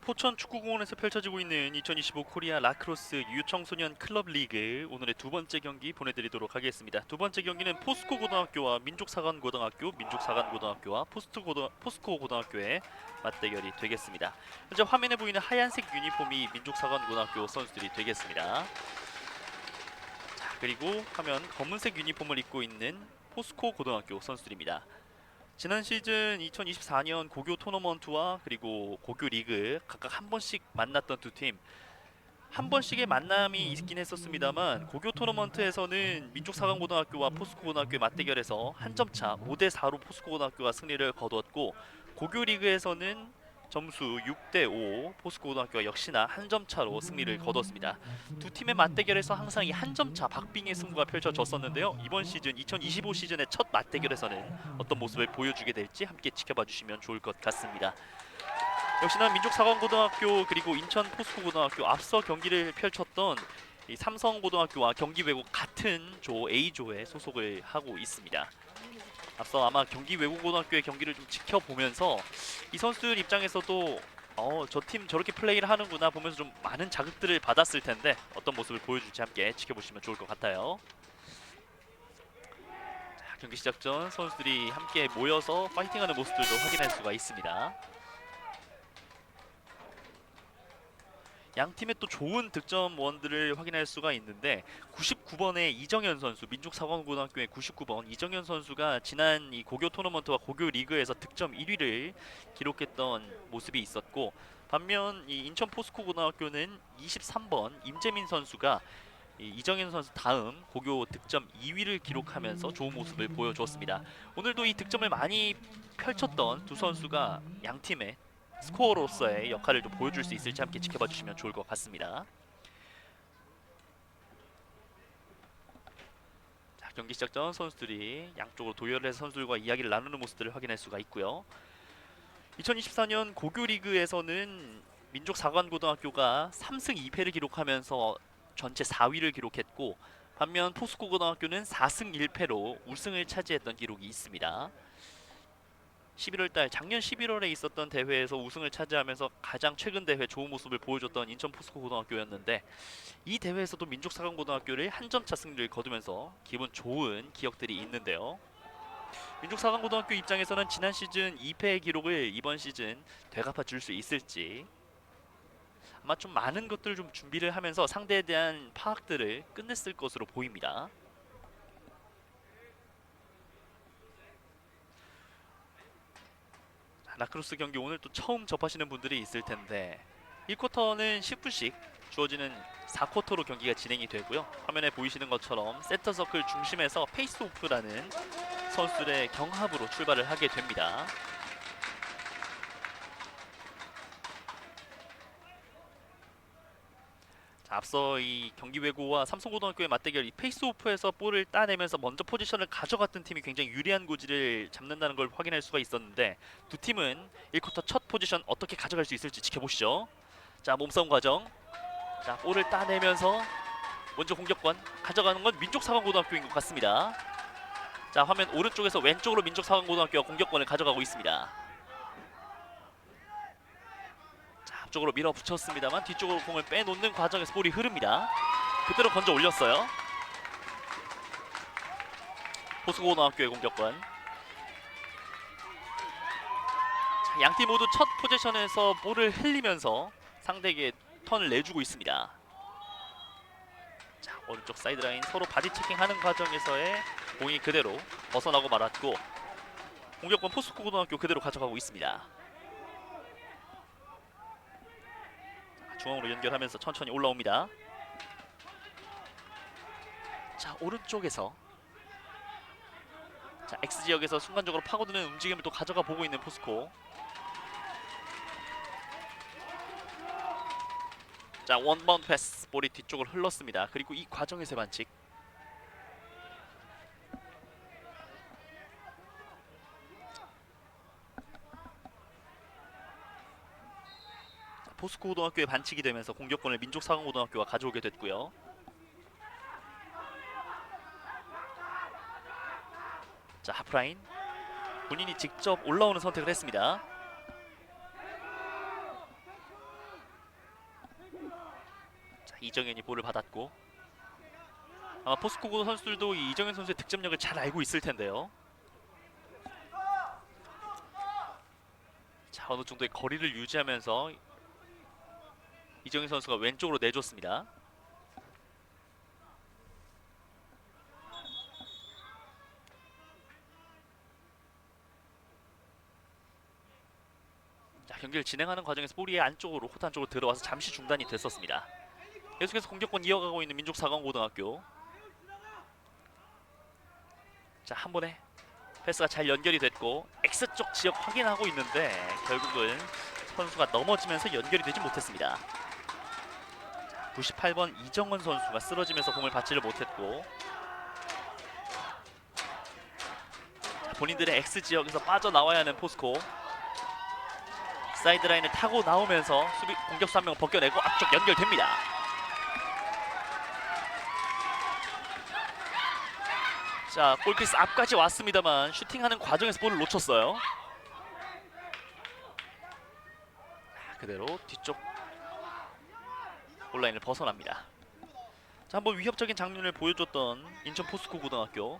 포천축구공원에서 펼쳐지고 있는 2025 코리아 라크로스 유청소년 클럽 리그 오늘의 두 번째 경기 보내드리도록 하겠습니다. 두 번째 경기는 포스코 고등학교와 민족사관고등학교, 민족사관고등학교와 포스코 고등학교의 맞대결이 되겠습니다. 현재 화면에 보이는 하얀색 유니폼이 민족사관고등학교 선수들이 되겠습니다. 자, 그리고 화면 검은색 유니폼을 입고 있는 포스코 고등학교 선수들입니다. 지난 시즌 2024년 고교 토너먼트와 그리고 고교 리그 각각 한 번씩 만났던 두 팀, 한 번씩의 만남이 있긴 했었습니다만 고교 토너먼트에서는 민족사관고등학교와 포스코고등학교의 맞대결에서 한 점 차 5대4로 포스코고등학교가 승리를 거두었고, 고교 리그에서는 점수 6대5 포스코고등학교가 역시나 한 점 차로 승리를 거뒀습니다. 두 팀의 맞대결에서 항상 이 한 점 차 박빙의 승부가 펼쳐졌었는데요. 이번 시즌 2025 시즌의 첫 맞대결에서는 어떤 모습을 보여주게 될지 함께 지켜봐 주시면 좋을 것 같습니다. 역시나 민족사관고등학교 그리고 인천 포스코고등학교 앞서 경기를 펼쳤던 이 삼성고등학교와 경기외고 같은 조 A조에 소속을 하고 있습니다. 앞서 아마 경기외고고등학교의 경기를 좀 지켜보면서 이 선수들 입장에서도 저 팀 저렇게 플레이를 하는구나 보면서 좀 많은 자극들을 받았을 텐데 어떤 모습을 보여줄지 함께 지켜보시면 좋을 것 같아요. 자, 경기 시작 전 선수들이 함께 모여서 파이팅하는 모습들도 확인할 수가 있습니다. 양 팀의 또 좋은 득점원들을 확인할 수가 있는데 99번의 이정현 선수, 민족사관고등학교의 99번 이정현 선수가 지난 이 고교 토너먼트와 고교 리그에서 득점 1위를 기록했던 모습이 있었고, 반면 이 인천 포스코고등학교는 23번 임재민 선수가 이 이정현 선수 다음 고교 득점 2위를 기록하면서 좋은 모습을 보여주었습니다. 오늘도 이 득점을 많이 펼쳤던 두 선수가 양 팀의 스코어로서의 역할을 좀 보여줄 수 있을지 함께 지켜봐 주시면 좋을 것 같습니다. 자, 경기 시작 전 선수들이 양쪽으로 도열을 해서 선수들과 이야기를 나누는 모습들을 확인할 수가 있고요. 2024년 고교 리그에서는 민족사관고등학교가 3승 2패를 기록하면서 전체 4위를 기록했고, 반면 포스코고등학교는 4승 1패로 우승을 차지했던 기록이 있습니다. 11월달 작년 11월에 있었던 대회에서 우승을 차지하면서 가장 최근 대회 좋은 모습을 보여줬던 인천 포스코고등학교였는데, 이 대회에서도 민족사관고등학교를 한 점 차 승리를 거두면서 기분 좋은 기억들이 있는데요. 민족사관고등학교 입장에서는 지난 시즌 2패의 기록을 이번 시즌 되갚아 줄 수 있을지, 아마 좀 많은 것들을 좀 준비를 하면서 상대에 대한 파악들을 끝냈을 것으로 보입니다. 라크로스 경기 오늘 또 처음 접하시는 분들이 있을 텐데 1쿼터는 10분씩 주어지는 4쿼터로 경기가 진행이 되고요. 화면에 보이시는 것처럼 센터 서클 중심에서 페이스 오프라는 선수들의 경합으로 출발을 하게 됩니다. 자, 앞서 이 경기외고와 삼성고등학교의 맞대결, 이 페이스오프에서 볼을 따내면서 먼저 포지션을 가져갔던 팀이 굉장히 유리한 고지를 잡는다는 걸 확인할 수가 있었는데, 두 팀은 1쿼터 첫 포지션 어떻게 가져갈 수 있을지 지켜보시죠. 자, 몸싸움 과정. 자, 볼을 따내면서 먼저 공격권 가져가는 건 민족사관고등학교인 것 같습니다. 자, 화면 오른쪽에서 왼쪽으로 민족사관고등학교가 공격권을 가져가고 있습니다. 앞쪽으로 밀어붙였습니다만 뒤쪽으로 공을 빼놓는 과정에서 볼이 흐릅니다. 그대로 건져 올렸어요. 포스코고등학교의 공격권. 자, 양팀 모두 첫 포지션에서 볼을 흘리면서 상대에게 턴을 내주고 있습니다. 자, 오른쪽 사이드라인 서로 바디 체킹하는 과정에서의 공이 그대로 벗어나고 말았고, 공격권 포스코고등학교 그대로 가져가고 있습니다. 중앙으로 연결하면서 천천히 올라옵니다. 자, 오른쪽에서 자, X지역에서 순간적으로 파고드는 움직임을 또 가져가 보고 있는 포스코. 자, 원바운드 패스, 볼이 뒤쪽으로 흘렀습니다. 그리고 이 과정에서의 반칙. 포스코 고등학교의 반칙이 되면서 공격권을 민족사관고등학교가 가져오게 됐고요. 자, 하프라인 본인이 직접 올라오는 선택을 했습니다. 이정현이 볼을 받았고, 아마 포스코 선수들도 이 이정현 선수의 득점력을 잘 알고 있을 텐데요. 자, 어느 정도의 거리를 유지하면서 이정현 선수가 왼쪽으로 내줬습니다. 자, 경기를 진행하는 과정에서 볼이 안쪽으로, 코트 안쪽으로 들어와서 잠시 중단이 됐었습니다. 계속해서 공격권 이어가고 있는 민족사관고등학교. 자, 한 번에 패스가 잘 연결이 됐고 X쪽 지역 확인하고 있는데 결국은 선수가 넘어지면서 연결이 되지 못했습니다. 98번 이정원 선수가 쓰러지면서 공을 받지를 못했고, 자, 본인들의 X지역에서 빠져나와야 하는 포스코. 사이드라인을 타고 나오면서 수비 공격수 한 명 벗겨내고 앞쪽 연결됩니다. 자, 골키스 앞까지 왔습니다만 슈팅하는 과정에서 볼을 놓쳤어요. 그대로 뒤쪽 온라인을 벗어납니다. 자, 한번 위협적인 장면을 보여줬던 인천 포스코 고등학교.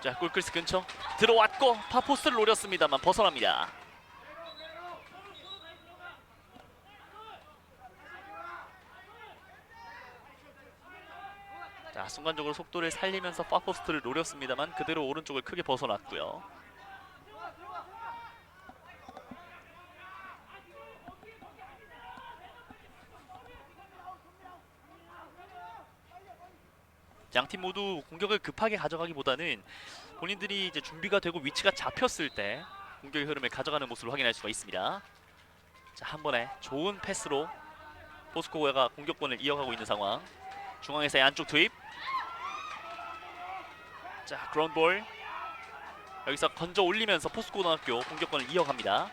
자, 골키스 근처 들어왔고 파포스를 노렸습니다만 벗어납니다. 자, 순간적으로 속도를 살리면서 파포스트를 노렸습니다만 그대로 오른쪽을 크게 벗어났고요. 양팀 모두 공격을 급하게 가져가기보다는 본인들이 이제 준비가 되고 위치가 잡혔을 때 공격의 흐름을 가져가는 모습을 확인할 수가 있습니다. 자, 한 번에 좋은 패스로 포스코가 공격권을 이어가고 있는 상황. 중앙에서의 안쪽 투입. 자, 그라운드볼 여기서 건져 올리면서 포스코고등학교 공격권을 이어갑니다.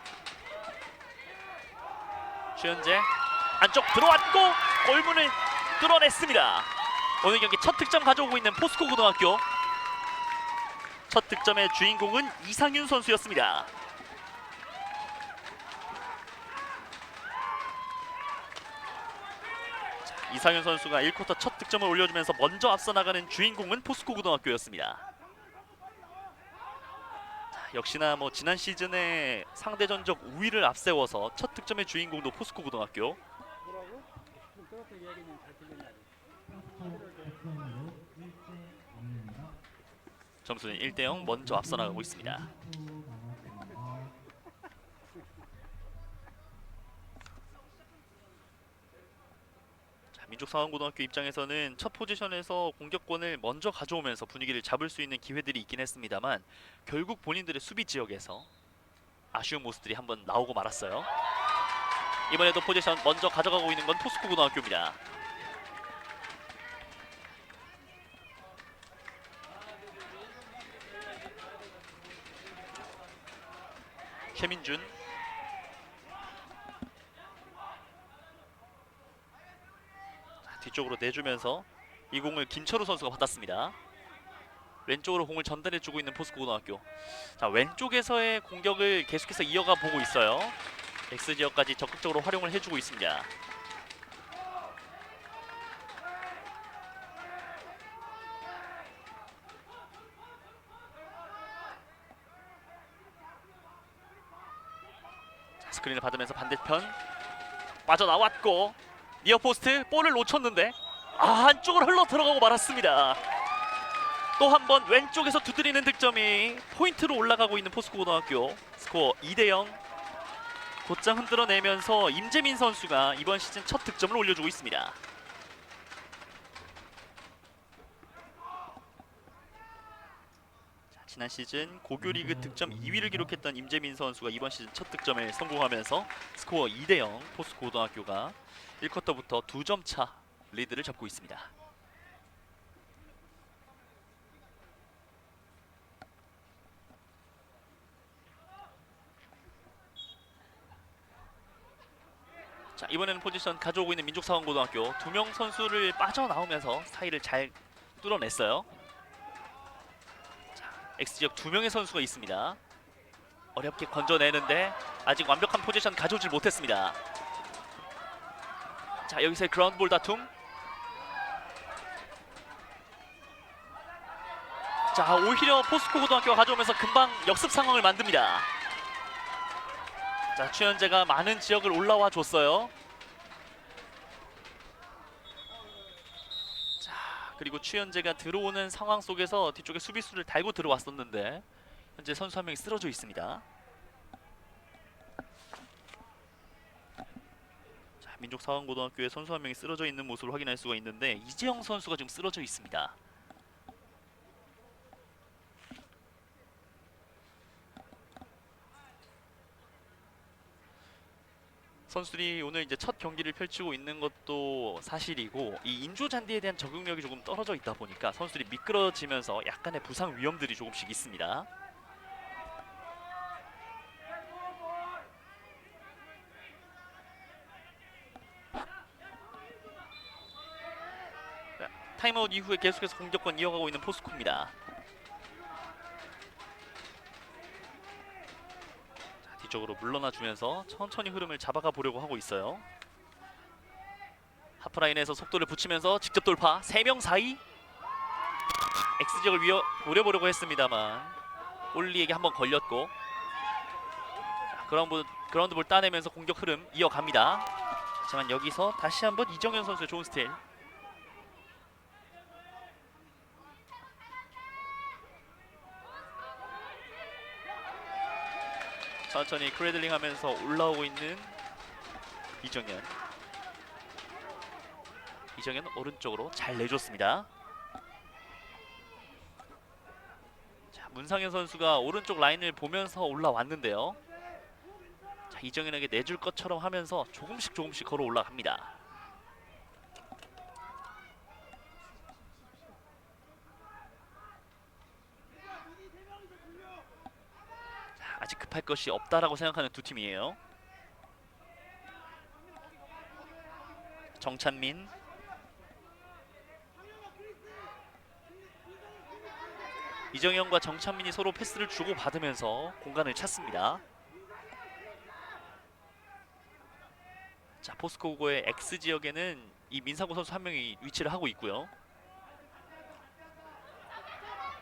최현재 안쪽 들어왔고 골문을 뚫어냈습니다. 오늘 경기 첫 득점 가져오고 있는 포스코고등학교. 첫 득점의 주인공은 이상윤 선수였습니다. 자, 이상윤 선수가 1쿼터 첫 득점을 올려주면서 먼저 앞서 나가는 주인공은 포스코고등학교였습니다. 자, 역시나 뭐 지난 시즌에 상대전적 우위를 앞세워서 첫 득점의 주인공도 포스코고등학교. 점수는 1대0 먼저 앞서 나가고 있습니다. 자, 민족상원고등학교 입장에서는 첫 포지션에서 공격권을 먼저 가져오면서 분위기를 잡을 수 있는 기회들이 있긴 했습니다만 결국 본인들의 수비 지역에서 아쉬운 모습들이 한번 나오고 말았어요. 이번에도 포지션 먼저 가져가고 있는 건 포스코고등학교입니다. 최민준. 자, 뒤쪽으로 내주면서 이 공을 김철우 선수가 받았습니다. 왼쪽으로 공을 전달해주고 있는 포스코고등학교. 자, 왼쪽에서의 공격을 계속해서 이어가 보고 있어요. X지역까지 적극적으로 활용을 해주고 있습니다. 자, 스크린을 받으면서 반대편 빠져나왔고 니어포스트 볼을 놓쳤는데 안쪽으로 흘러 들어가고 말았습니다. 또 한 번 왼쪽에서 두드리는 득점이 포인트로 올라가고 있는 포스코고등학교. 스코어 2대0. 곧장 흔들어내면서 임재민 선수가 이번 시즌 첫 득점을 올려주고 있습니다. 자, 지난 시즌 고교리그 득점 2위를 기록했던 임재민 선수가 이번 시즌 첫 득점에 성공하면서 스코어 2대0 포스코고등학교가 1쿼터부터 2점 차 리드를 잡고 있습니다. 자, 이번에는 포지션 가져오고 있는 민족사관고등학교. 2명 선수를 빠져나오면서 사이를 잘 뚫어냈어요. 자, X지역 2명의 선수가 있습니다. 어렵게 건져내는데 아직 완벽한 포지션 가져오질 못했습니다. 자, 여기서의 그라운드볼 다툼. 자, 오히려 포스코 고등학교가 가져오면서 금방 역습 상황을 만듭니다. 자, 추현재가 많은 지역을 올라와 줬어요. 자, 그리고 추현재가 들어오는 상황 속에서 뒤쪽에 수비수를 달고 들어왔었는데 현재 선수 한 명이 쓰러져 있습니다. 자, 민족사관고등학교의 선수 한 명이 쓰러져 있는 모습을 확인할 수가 있는데 이재영 선수가 지금 쓰러져 있습니다. 선수들이 오늘 이제 첫 경기를 펼치고 있는 것도 사실이고 이 인조 잔디에 대한 적응력이 조금 떨어져 있다 보니까 선수들이 미끄러지면서 약간의 부상 위험들이 조금씩 있습니다. 자, 타임아웃 이후에 계속해서 공격권 이어가고 있는 포스코입니다. 뒤쪽으로 물러나 주면서 천천히 흐름을 잡아가 보려고 하고 있어요. 하프라인에서 속도를 붙이면서 직접 돌파. 3명 사이 X지역을 노려보려고 했습니다만 올리에게 한번 걸렸고, 자, 그라운드볼 따내면서 공격 흐름 이어갑니다. 하지만 여기서 다시 한번 이정현 선수의 좋은 스틸. 천천히 크래들링 하면서 올라오고 있는 이정현. 이정현 오른쪽으로 잘 내줬습니다. 자, 문상현 선수가 오른쪽 라인을 보면서 올라왔는데요. 자, 이정현에게 내줄 것처럼 하면서 조금씩 걸어 올라갑니다. 자, 아직 급할 것이 없다라고 생각하는 두 팀이에요. 정찬민, 이정현과 정찬민이 서로 패스를 주고 받으면서 공간을 찾습니다. 자, 포스코고의 X지역에는 이 민사고 선수 한 명이 위치를 하고 있고요.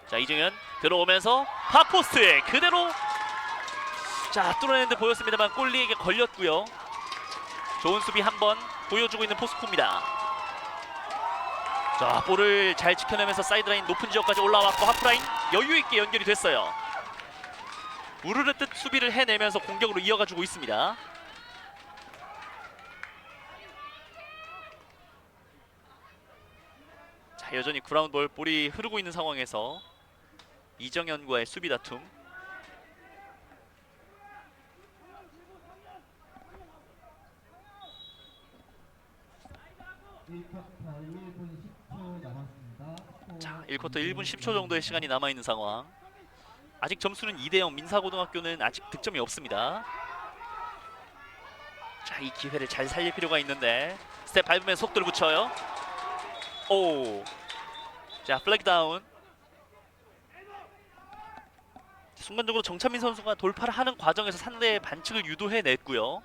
자, 이정현 들어오면서 파포스트에 그대로 자 뚫어내는 듯 보였습니다만 골리에게 걸렸고요. 좋은 수비 한번 보여주고 있는 포스코입니다. 자, 볼을 잘 지켜내면서 사이드라인 높은 지역까지 올라왔고 하프라인 여유있게 연결이 됐어요. 우르르 뜻 수비를 해내면서 공격으로 이어가주고 있습니다. 자, 여전히 그라운드볼 볼이 흐르고 있는 상황에서 이정현과의 수비 다툼. 자, 1쿼터 1분 10초 정도의 시간이 남아있는 상황. 아직 점수는 2대0. 민사고등학교는 아직 득점이 없습니다. 자, 이 기회를 잘 살릴 필요가 있는데 스텝 밟으면 속도를 붙여요. 오, 자 플래그 다운. 순간적으로 정찬민 선수가 돌파를 하는 과정에서 상대의 반칙을 유도해냈고요.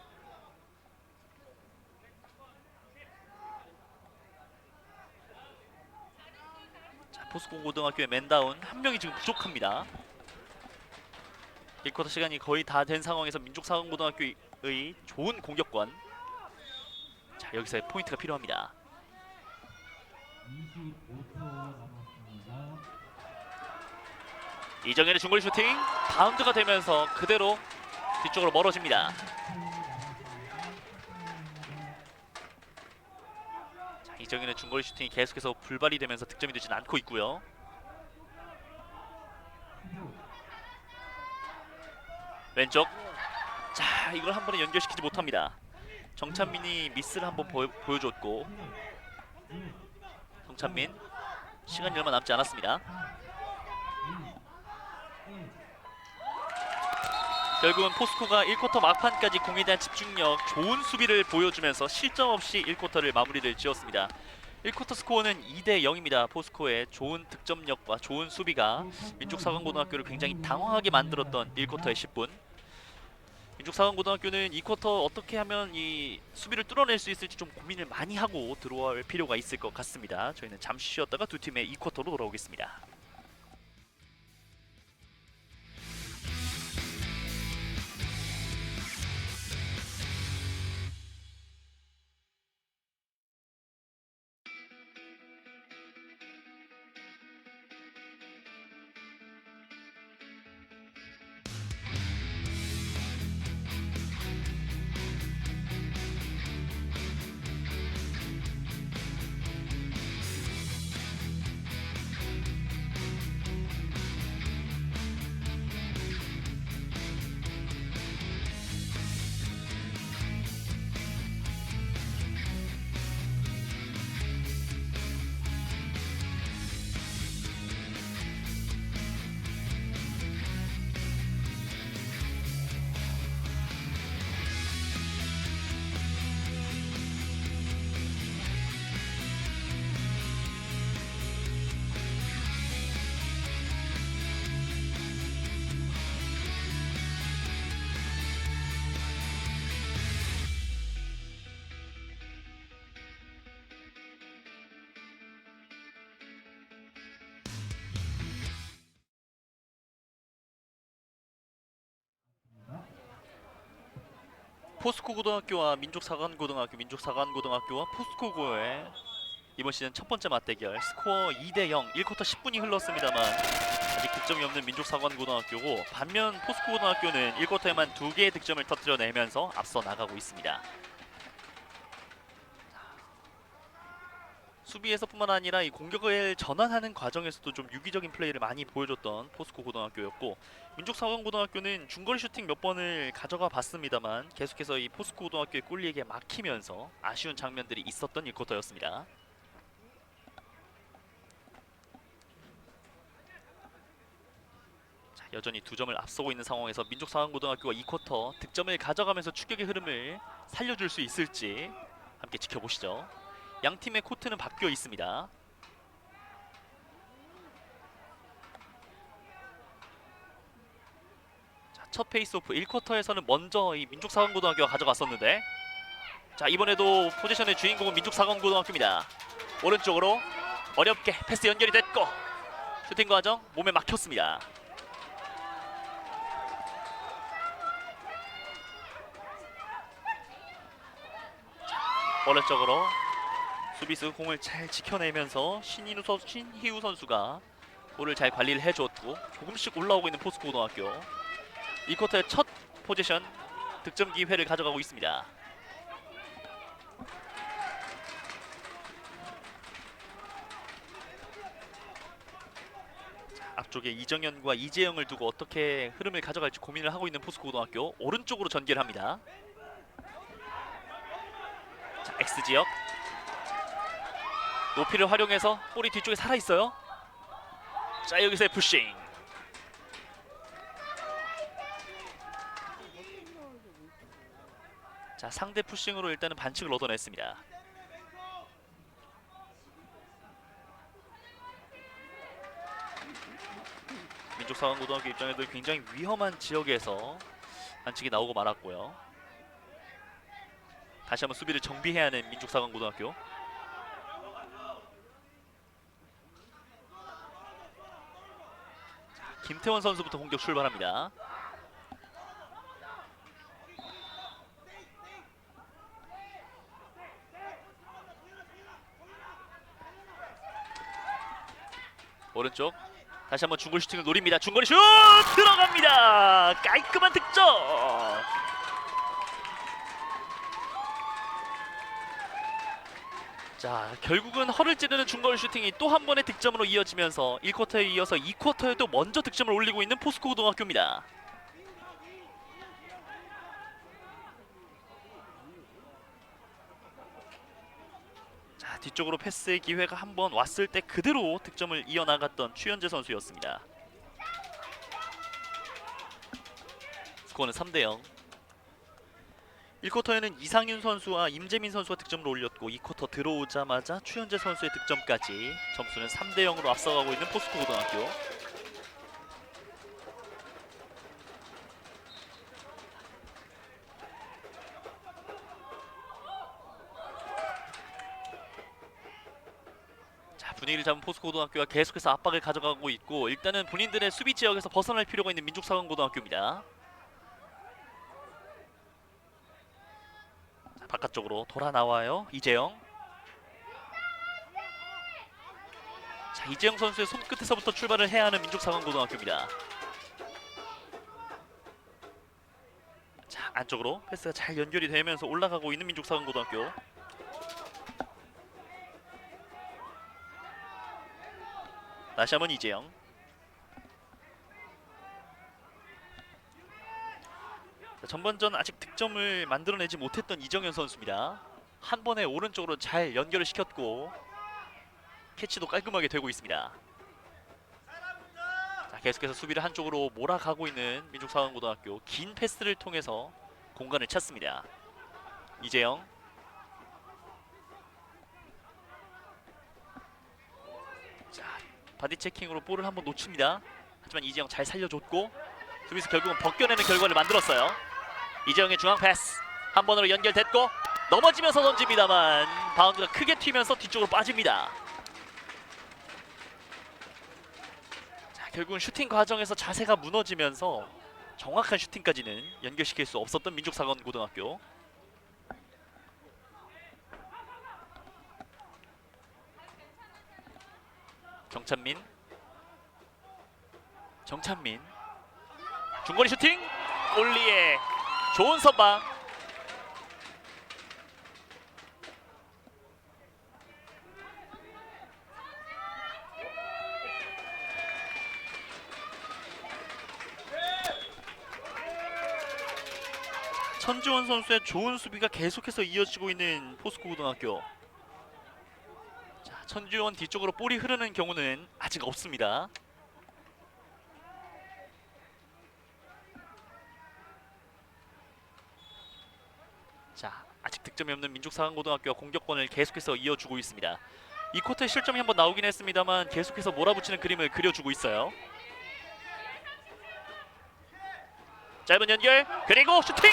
자, 포스코 고등학교의 맨다운 한 명이 지금 부족합니다. 1쿼터 시간이 거의 다 된 상황에서 민족사관고등학교의 좋은 공격권. 자, 여기서의 포인트가 필요합니다. 25초 남았습니다. 이정현의 중거리 슈팅 바운드가 되면서 그대로 뒤쪽으로 멀어집니다. 자, 이정현의 중거리 슈팅이 계속해서 불발이 되면서 득점이 되진 않고 있고요. 왼쪽, 자 이걸 한 번에 연결시키지 못합니다. 정찬민이 미스를 한번 보여줬고, 정찬민 시간이 얼마 남지 않았습니다. 결국은 포스코가 1쿼터 막판까지 공에 대한 집중력, 좋은 수비를 보여주면서 실점 없이 1쿼터를 마무리를 지었습니다. 1쿼터 스코어는 2대0입니다. 포스코의 좋은 득점력과 좋은 수비가 민족사관고등학교를 굉장히 당황하게 만들었던 1쿼터의 10분. 민족사관고등학교는 이 쿼터 어떻게 하면 이 수비를 뚫어낼 수 있을지 좀 고민을 많이 하고 들어올 필요가 있을 것 같습니다. 저희는 잠시 쉬었다가 두 팀의 이 쿼터로 돌아오겠습니다. 포스코 고등학교와 민족사관고등학교, 민족사관고등학교와 포스코고의 이번 시즌 첫 번째 맞대결, 스코어 2대0, 1쿼터 10분이 흘렀습니다만 아직 득점이 없는 민족사관고등학교고, 반면 포스코고등학교는 1쿼터에만 2개의 득점을 터뜨려내면서 앞서 나가고 있습니다. 수비에서뿐만 아니라 이 공격을 전환하는 과정에서도 좀 유기적인 플레이를 많이 보여줬던 포스코 고등학교였고, 민족사관고등학교는 중거리 슈팅 몇 번을 가져가 봤습니다만 계속해서 이 포스코 고등학교의 골리에게 막히면서 아쉬운 장면들이 있었던 1쿼터였습니다. 자, 여전히 2점을 앞서고 있는 상황에서 민족사관고등학교가 2쿼터 득점을 가져가면서 추격의 흐름을 살려줄 수 있을지 함께 지켜보시죠. 양 팀의 코트는 바뀌어 있습니다. 자, 첫 페이스오프 1쿼터에서는 먼저 이 민족사관고등학교가 가져갔었는데, 자, 이번에도 포지션의 주인공은 민족사관고등학교입니다. 오른쪽으로 어렵게 패스 연결이 됐고 슈팅 과정 몸에 막혔습니다. 오른쪽으로 수비수 공을 잘 지켜내면서 신희우 선수가 볼을 잘 관리를 해줬고 조금씩 올라오고 있는 포스코 고등학교. 이 쿼터의 첫 포지션 득점 기회를 가져가고 있습니다. 자, 앞쪽에 이정현과 이재영을 두고 어떻게 흐름을 가져갈지 고민을 하고 있는 포스코 고등학교. 오른쪽으로 전개를 합니다. 자, X지역 높이를 활용해서 볼이 뒤쪽에 살아있어요. 자, 여기서의 푸싱. 자, 상대 푸싱으로 일단은 반칙을 얻어냈습니다. 민족사관고등학교 입장에도 굉장히 위험한 지역에서 반칙이 나오고 말았고요. 다시 한번 수비를 정비해야 하는 민족사관고등학교. 김태원 선수부터 공격 출발합니다. 오른쪽 다시 한번 중거리 슈팅을 노립니다. 중거리 슛 들어갑니다. 깔끔한 득점. 자, 결국은 허를 찌르는 중거리 슈팅이 또 한 번의 득점으로 이어지면서 1쿼터에 이어서 2쿼터에도 먼저 득점을 올리고 있는 포스코 고등학교입니다. 자, 뒤쪽으로 패스의 기회가 한 번 왔을 때 그대로 득점을 이어나갔던 추현재 선수였습니다. 스코어는 3대0. 1쿼터에는 이상윤 선수와 임재민 선수가 득점을 올렸고 2쿼터 들어오자마자 추현재 선수의 득점까지 점수는 3대0으로 앞서가고 있는 포스코 고등학교. 분위기를 잡은 포스코고등학교가 계속해서 압박을 가져가고 있고 일단은 본인들의 수비 지역에서 벗어날 필요가 있는 민족사관고등학교입니다. 자, 바깥쪽으로 돌아 나와요. 이재영. 자, 이재영 선수의 손끝에서부터 출발을 해야 하는 민족사관고등학교입니다. 자, 안쪽으로 패스가 잘 연결이 되면서 올라가고 있는 민족사관고등학교. 다시 한번 이재영. 자, 전반전 아직 득점을 만들어내지 못했던 이정현 선수입니다. 한 번에 오른쪽으로 잘 연결을 시켰고 캐치도 깔끔하게 되고 있습니다. 자, 계속해서 수비를 한쪽으로 몰아가고 있는 민족사관고등학교. 긴 패스를 통해서 공간을 찾습니다. 이재영. 자, 바디 체킹으로 볼을 한번 놓칩니다. 하지만 이재영 잘 살려줬고 수비수 결국은 벗겨내는 결과를 만들었어요. 이재영의 중앙 패스 한 번으로 연결됐고 넘어지면서 던집니다만 바운드가 크게 튀면서 뒤쪽으로 빠집니다. 자, 결국은 슈팅 과정에서 자세가 무너지면서 정확한 슈팅까지는 연결시킬 수 없었던 민족사관고등학교. 정찬민 중거리 슈팅 올리에 좋은 선방. 천지원 선수의 좋은 수비가 계속해서 이어지고 있는 포스코고등학교. 자, 천지원 뒤쪽으로 볼이 흐르는 경우는 아직 없습니다. 자, 아직 득점이 없는 민족사관고등학교가 공격권을 계속해서 이어주고 있습니다. 이 쿼터에 실점이 한번 나오긴 했습니다만 계속해서 몰아붙이는 그림을 그려주고 있어요. 짧은 연결 그리고 슈팅!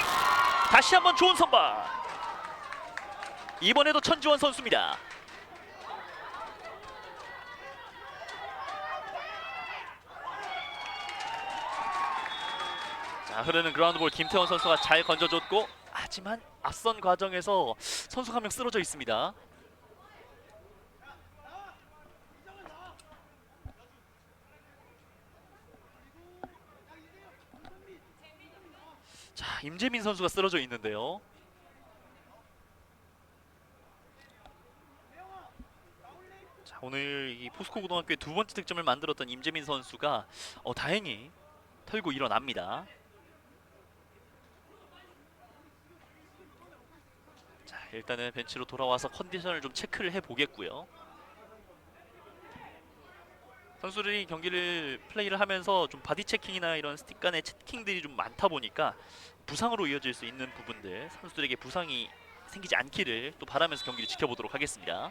다시 한번 좋은 선방! 이번에도 천지원 선수입니다. 자, 흐르는 그라운드볼 김태원 선수가 잘 건져줬고 하지만 앞선 과정에서 선수가 한 명 쓰러져 있습니다. 자, 임재민 선수가 쓰러져 있는데요. 자, 오늘 이 포스코고등학교의 두 번째 득점을 만들었던 임재민 선수가 다행히 털고 일어납니다. 자, 일단은 벤치로 돌아와서 컨디션을 좀 체크를 해보겠고요. 선수들이 경기를 플레이를 하면서 좀 바디 체킹이나 이런 스틱 간의 체킹들이 좀 많다 보니까 부상으로 이어질 수 있는 부분들, 선수들에게 부상이 생기지 않기를 또 바라면서 경기를 지켜보도록 하겠습니다.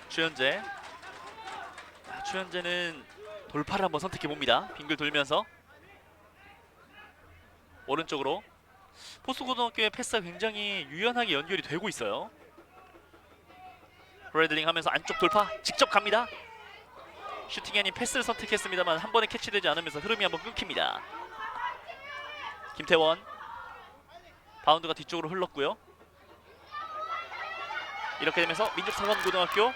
추현재. 추현재는 돌파를 한번 선택해 봅니다. 빙글 돌면서 오른쪽으로. 포스코고등학교의 패스가 굉장히 유연하게 연결이 되고 있어요. 브래들링 하면서 안쪽 돌파 직접 갑니다. 슈팅이 아닌 패스를 선택했습니다만 한 번에 캐치되지 않으면서 흐름이 한번 끊깁니다. 김태원. 바운드가 뒤쪽으로 흘렀고요. 이렇게 되면서 민족사관고등학교.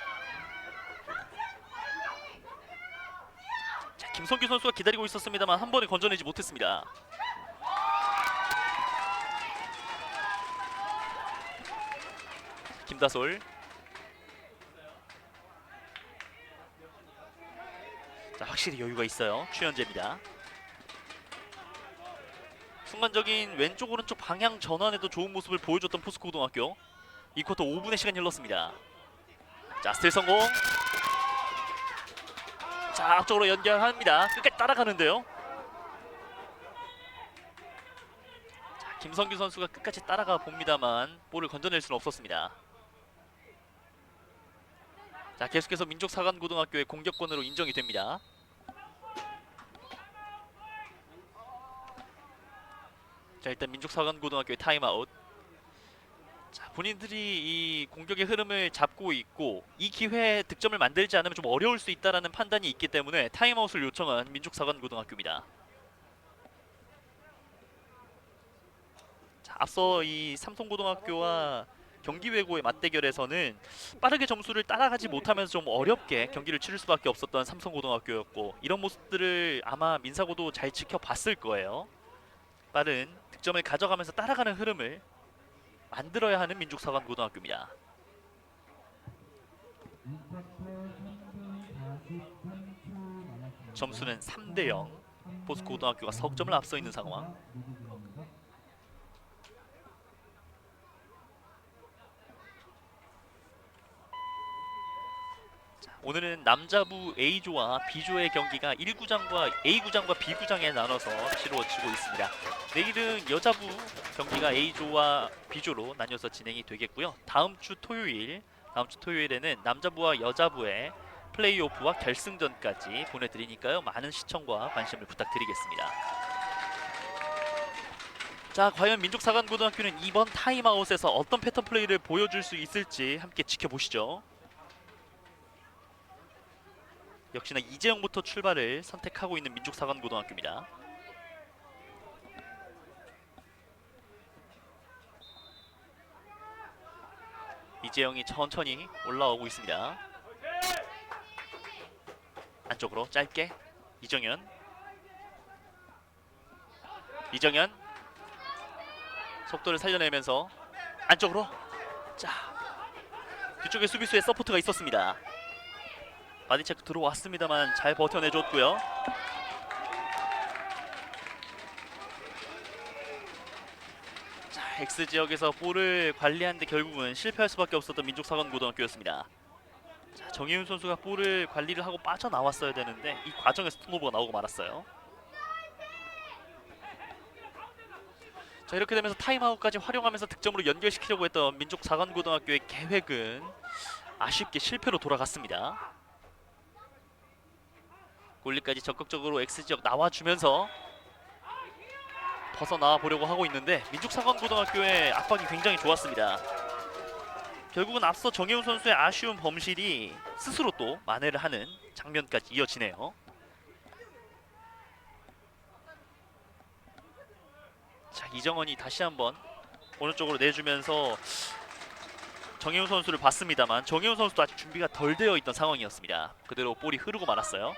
자, 김성규 선수가 기다리고 있었습니다만 한 번에 건져내지 못했습니다. 김다솔. 자, 확실히 여유가 있어요. 추현재입니다. 순간적인 왼쪽 오른쪽 방향 전환에도 좋은 모습을 보여줬던 포스코고등학교. 이 쿼터 5분의 시간이 흘렀습니다. 자, 스틸 성공. 자, 앞쪽으로 연결합니다. 끝까지 따라가는데요. 자, 김성규 선수가 끝까지 따라가 봅니다만 볼을 건져낼 수는 없었습니다. 자, 계속해서 민족사관고등학교의 공격권으로 인정이 됩니다. 자, 일단 민족사관고등학교의 타임아웃. 자, 본인들이 이 공격의 흐름을 잡고 있고 이 기회에 득점을 만들지 않으면 좀 어려울 수 있다라는 판단이 있기 때문에 타임아웃을 요청한 민족사관고등학교입니다. 자, 앞서 이 삼성고등학교와 경기 외고의 맞대결에서는 빠르게 점수를 따라가지 못하면서 좀 어렵게 경기를 치를 수밖에 없었던 삼성고등학교였고 이런 모습들을 아마 민사고도 잘 지켜봤을 거예요. 빠른 득점을 가져가면서 따라가는 흐름을 만들어야 하는 민족사관고등학교입니다. 점수는 3대0. 포스코고등학교가 석점을 앞서 있는 상황. 오늘은 남자부 A조와 B조의 경기가 1구장과 A구장과 B구장에 나눠서 치루어지고 있습니다. 내일은 여자부 경기가 A조와 B조로 나뉘어서 진행이 되겠고요. 다음 주 토요일에는 남자부와 여자부의 플레이오프와 결승전까지 보내드리니까요. 많은 시청과 관심을 부탁드리겠습니다. 자, 과연 민족사관고등학교는 이번 타임아웃에서 어떤 패턴 플레이를 보여줄 수 있을지 함께 지켜보시죠. 역시나 이재영부터 출발을 선택하고 있는 민족사관고등학교입니다. 이재영이 천천히 올라오고 있습니다. 안쪽으로 짧게 이정현 속도를 살려내면서 안쪽으로. 자, 뒤쪽에 수비수의 서포트가 있었습니다. 바디체크 들어왔습니다만 잘 버텨내줬고요. 자, X지역에서 볼을 관리하는데 결국은 실패할 수밖에 없었던 민족사관고등학교였습니다. 자, 정혜윤 선수가 볼을 관리를 하고 빠져나왔어야 되는데 이 과정에서 턴오버가 나오고 말았어요. 자, 이렇게 되면서 타임아웃까지 활용하면서 득점으로 연결시키려고 했던 민족사관고등학교의 계획은 아쉽게 실패로 돌아갔습니다. 골리까지 적극적으로 X지역 나와주면서 벗어나와 보려고 하고 있는데 민족사관고등학교의 압박이 굉장히 좋았습니다. 결국은 앞서 정혜훈 선수의 아쉬운 범실이 스스로 또 만회를 하는 장면까지 이어지네요. 자, 이정원이 다시 한번 오른쪽으로 내주면서 정혜훈 선수를 봤습니다만 정혜훈 선수도 아직 준비가 덜 되어 있던 상황이었습니다. 그대로 볼이 흐르고 말았어요.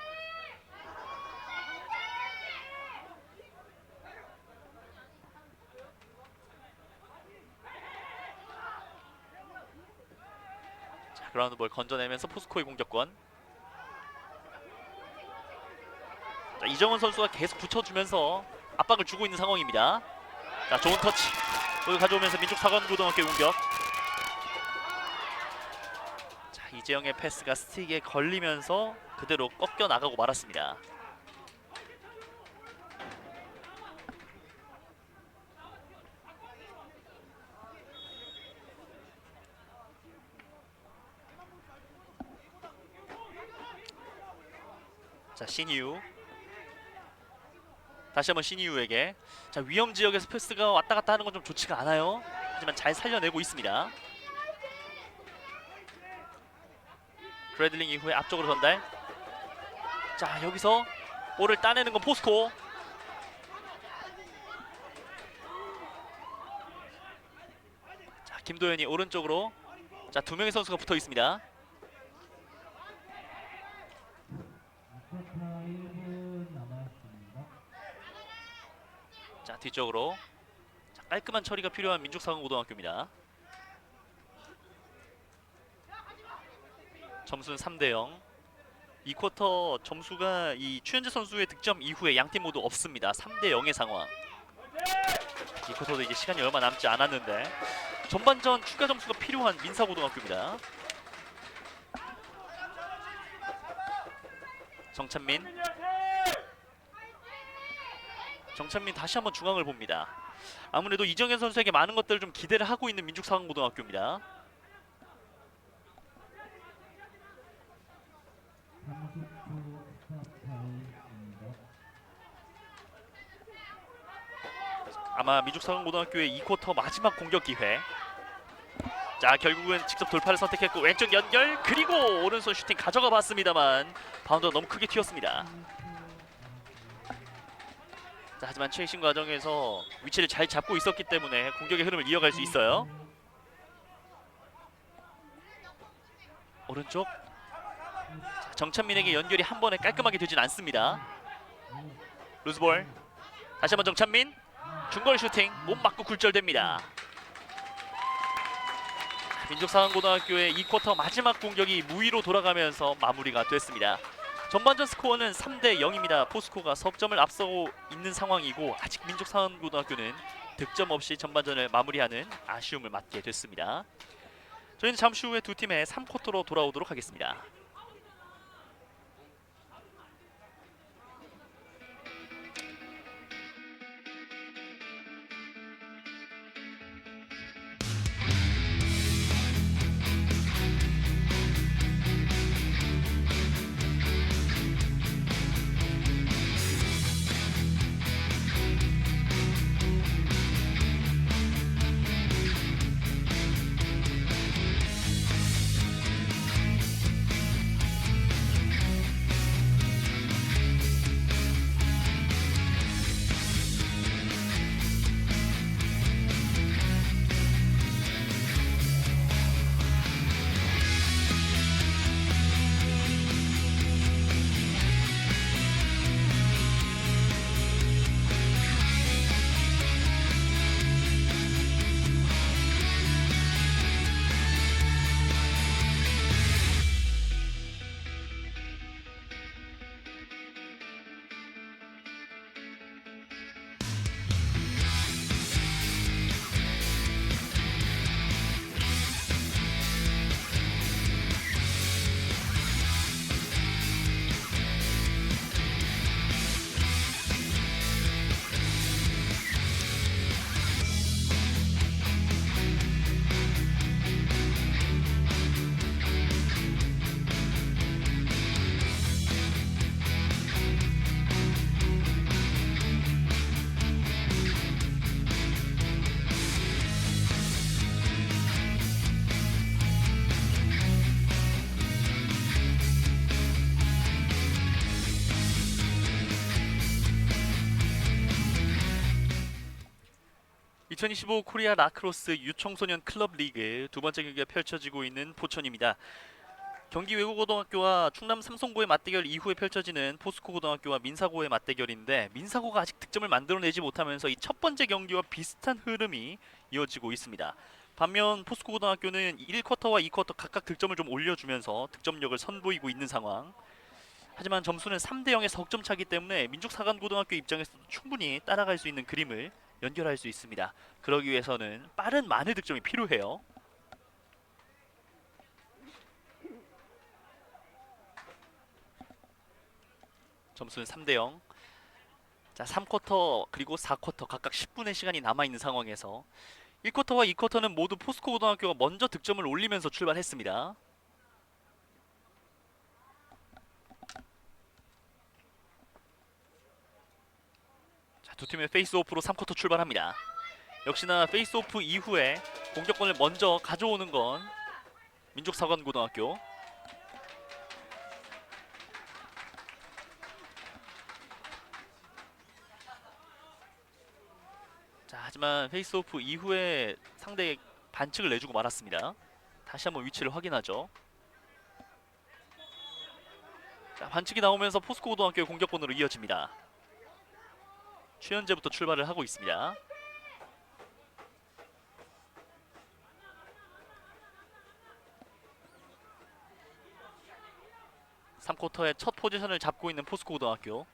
그라운드볼 건져내면서 포스코의 공격권. 자, 이정원 선수가 계속 붙여주면서 압박을 주고 있는 상황입니다. 자, 좋은 터치 볼 가져오면서 민족사관고등학교의 공격. 자, 이재영의 패스가 스틱에 걸리면서 그대로 꺾여 나가고 말았습니다. 자, 신이유 다시 한번 신이유에게. 자, 위험 지역에서 패스가 왔다 갔다 하는 건 좀 좋지가 않아요. 하지만 잘 살려내고 있습니다. 그래들링 이후에 앞쪽으로 전달. 자, 여기서 볼을 따내는 건 포스코. 자, 김도현이 오른쪽으로. 자, 두 명의 선수가 붙어 있습니다. 자, 뒤쪽으로. 자, 깔끔한 처리가 필요한 민족사관고등학교입니다. 점수는 3대0. 이 쿼터 점수가 이 추현재 선수의 득점 이후에 양팀 모두 없습니다. 3대0의 상황. 이 쿼터도 이제 시간이 얼마 남지 않았는데 전반전 추가 점수가 필요한 민사고등학교입니다. 정찬민 다시 한번 중앙을 봅니다. 아무래도 이정현 선수에게 많은 것들을 좀 기대를 하고 있는 민족사관고등학교입니다. 아마 민족사관고등학교의 2쿼터 마지막 공격 기회. 자, 결국은 직접 돌파를 선택했고 왼쪽 연결 그리고 오른손 슈팅 가져가 봤습니다만 바운드가 너무 크게 튀었습니다. 자, 하지만 최신 과정에서 위치를 잘 잡고 있었기 때문에 공격의 흐름을 이어갈 수 있어요. 오른쪽. 자, 정찬민에게 연결이 한 번에 깔끔하게 되진 않습니다. 루즈볼. 다시 한번 정찬민. 중거리 슈팅 못 맞고 굴절됩니다. 민족사관고등학교의 2쿼터 마지막 공격이 무위로 돌아가면서 마무리가 됐습니다. 전반전 스코어는 3대 0입니다. 포스코가 석점을 앞서고 있는 상황이고 아직 민족사관고등학교는 득점 없이 전반전을 마무리하는 아쉬움을 맞게 됐습니다. 저희는 잠시 후에 두 팀의 3쿼터로 돌아오도록 하겠습니다. (2025) 코리아 라크로스 유청소년 클럽 리그 두 번째 경기가 펼쳐지고 있는 포천입니다. 경기 외고고등학교와 충남 삼성고의 맞대결 이후에 펼쳐지는 포스코고등학교와 민사고의 맞대결인데 민사고가 아직 득점을 만들어내지 못하면서 이 첫 번째 경기와 비슷한 흐름이 이어지고 있습니다. 반면 포스코고등학교는 1쿼터와 2쿼터 각각 득점을 좀 올려주면서 득점력을 선보이고 있는 상황. 하지만 점수는 3대 0의 석점 차기 때문에 민족사관고등학교 입장에서도 충분히 따라갈 수 있는 그림을 연결할 수 있습니다. 그러기 위해서는 빠른 만회 득점이 필요해요. 점수는 3대 0. 자, 3쿼터 그리고 4쿼터 각각 10분의 시간이 남아있는 상황에서 1쿼터와 2쿼터는 모두 포스코고등학교가 먼저 득점을 올리면서 출발했습니다. 자, 두 팀의 페이스오프로 3쿼터 출발합니다. 역시나 페이스오프 이후에 공격권을 먼저 가져오는 건 민족사관고등학교. 자, 하지만 페이스오프 이후에 상대의 반칙을 내주고 말았습니다. 다시 한번 위치를 확인하죠. 자, 반칙이 나오면서 포스코고등학교의 공격권으로 이어집니다. 최현재부터 출발을 하고 있습니다. (3쿼터의) 첫 포지션을 잡고 있는 포스코고등학교.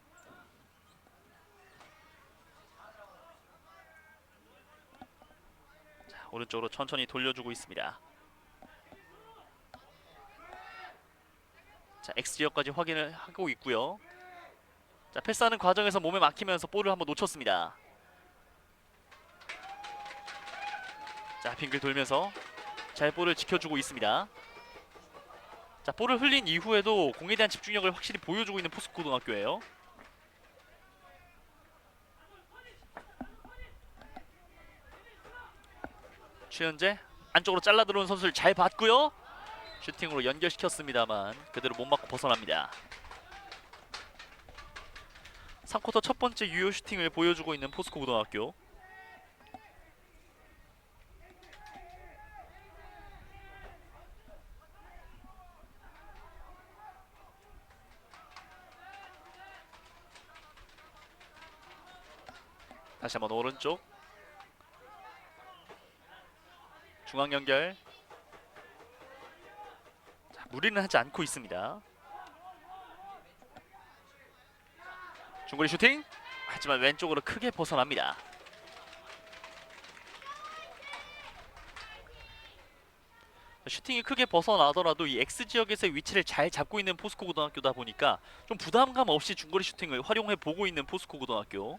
자, 오른쪽으로 천천히 돌려주고 있습니다. 자, X지역까지 확인을 하고 있고요. 자, 패스하는 과정에서 몸에 막히면서 볼을 한번 놓쳤습니다. 자, 빙글 돌면서 잘 볼을 지켜주고 있습니다. 자, 볼을 흘린 이후에도 공에 대한 집중력을 확실히 보여주고 있는 포스코고등학교예요. 최현재 안쪽으로 잘라 들어온 선수를 잘 봤고요. 슈팅으로 연결시켰습니다만 그대로 못 맞고 벗어납니다. 3쿼터 첫 번째 유효 슈팅을 보여주고 있는 포스코 고등학교. 다시 한번 오른쪽 중앙 연결. 자, 무리는 하지 않고 있습니다. 중거리 슈팅. 하지만 왼쪽으로 크게 벗어납니다. 슈팅이 크게 벗어나더라도 이 X지역에서의 위치를 잘 잡고 있는 포스코 고등학교다 보니까 좀 부담감 없이 중거리 슈팅을 활용해 보고 있는 포스코 고등학교.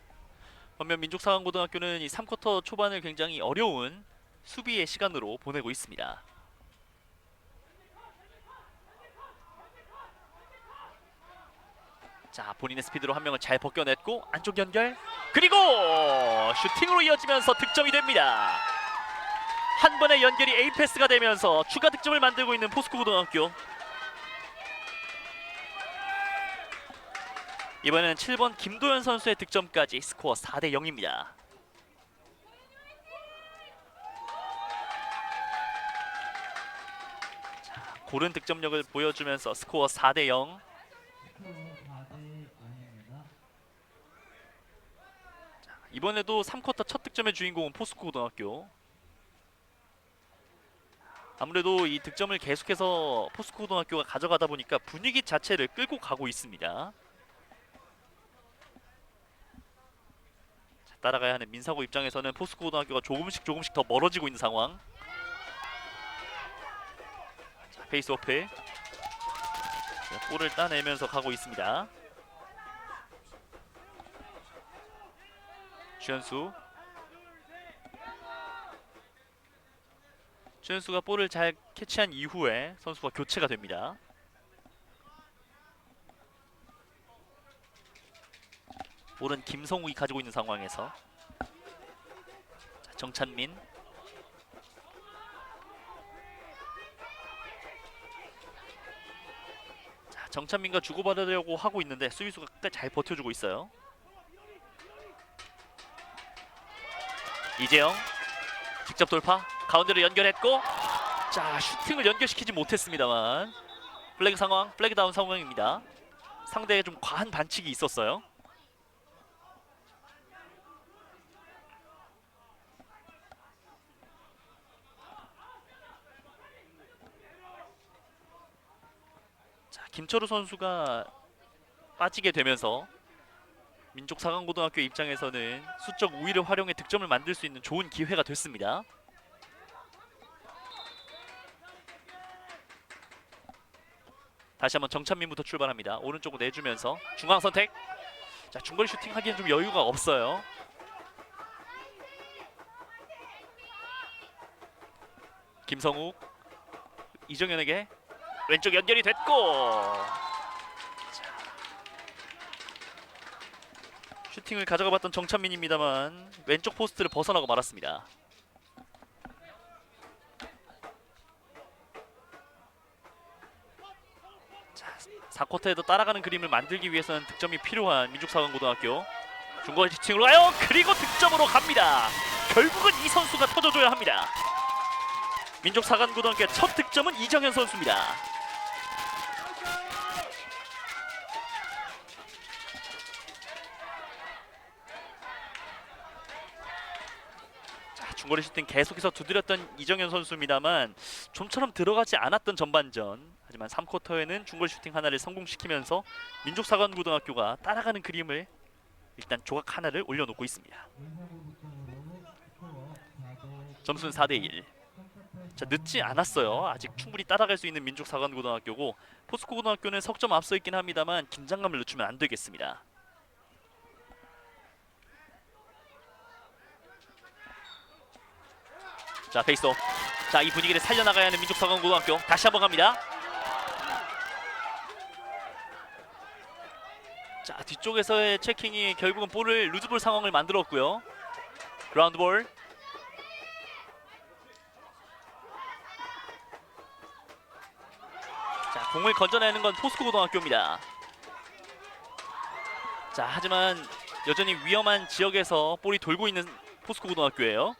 반면 민족사관고등학교는 이 3쿼터 초반을 굉장히 어려운 수비의 시간으로 보내고 있습니다. 자, 본인의 스피드로 한 명을 잘 벗겨냈고 안쪽 연결, 그리고 슈팅으로 이어지면서 득점이 됩니다. 한 번의 연결이 A패스가 되면서 추가 득점을 만들고 있는 포스코 고등학교. 이번에는 7번 김도현 선수의 득점까지 스코어 4대 0입니다. 자, 고른 득점력을 보여주면서 스코어 4대 0. 자, 이번에도 3쿼터 첫 득점의 주인공은 포스코 고등학교. 아무래도 이 득점을 계속해서 포스코 고등학교가 가져가다 보니까 분위기 자체를 끌고 가고 있습니다. 자, 따라가야 하는 민사고 입장에서는 포스코 고등학교가 조금씩 더 멀어지고 있는 상황. 자, 페이스오프. 자, 볼을 따내면서 가고 있습니다. 주현수. 주현수가 볼을 잘 캐치한 이후에 선수가 교체가 됩니다. 볼은 김성욱이 가지고 있는 상황에서 자, 정찬민. 자, 정찬민과 주고받으려고 하고 있는데 수비수가 끝까지 잘 버텨주고 있어요. 이재영 직접 돌파, 가운데로 연결했고, 자, 슈팅을 연결시키지 못했습니다만 플래그 상황, 플래그 다운 상황입니다. 상대에 좀 과한 반칙이 있었어요. 자, 김철우 선수가 빠지게 되면서 민족사관고등학교 입장에서는 수적 우위를 활용해 득점을 만들 수 있는 좋은 기회가 됐습니다. 다시 한번 정찬민부터 출발합니다. 오른쪽으로 내주면서 중앙 선택. 자, 중거리 슈팅 하기엔 좀 여유가 없어요. 김성욱, 이정현에게 왼쪽 연결이 됐고, 슈팅을 가져가 봤던 정찬민입니다만 왼쪽 포스트를 벗어나고 말았습니다. 자, 4쿼터에도 따라가는 그림을 만들기 위해서는 득점이 필요한 민족사관고등학교. 중거리 슈팅으로 가요. 그리고 득점으로 갑니다. 결국은 이 선수가 터져줘야 합니다. 민족사관고등학교의 첫 득점은 이정현 선수입니다. 중거리 슈팅 계속해서 두드렸던 이정현 선수입니다만 좀처럼 들어가지 않았던 전반전. 하지만 3쿼터에는 중거리 슈팅 하나를 성공시키면서 민족사관고등학교가 따라가는 그림을 일단 조각 하나를 올려놓고 있습니다. 점수는 4대1. 자, 늦지 않았어요. 아직 충분히 따라갈 수 있는 민족사관고등학교고, 포스코 고등학교는 석점 앞서 있긴 합니다만 긴장감을 늦추면 안 되겠습니다. 자, 페이스업. 자, 이 분위기를 살려나가야 하는 민족사관고등학교. 다시 한번 갑니다. 자, 뒤쪽에서의 체킹이 결국은 볼을 루즈볼 상황을 만들었고요. 그라운드볼. 공을 건져내는 건 포스코 고등학교입니다. 자, 하지만 여전히 위험한 지역에서 볼이 돌고 있는 포스코 고등학교예요.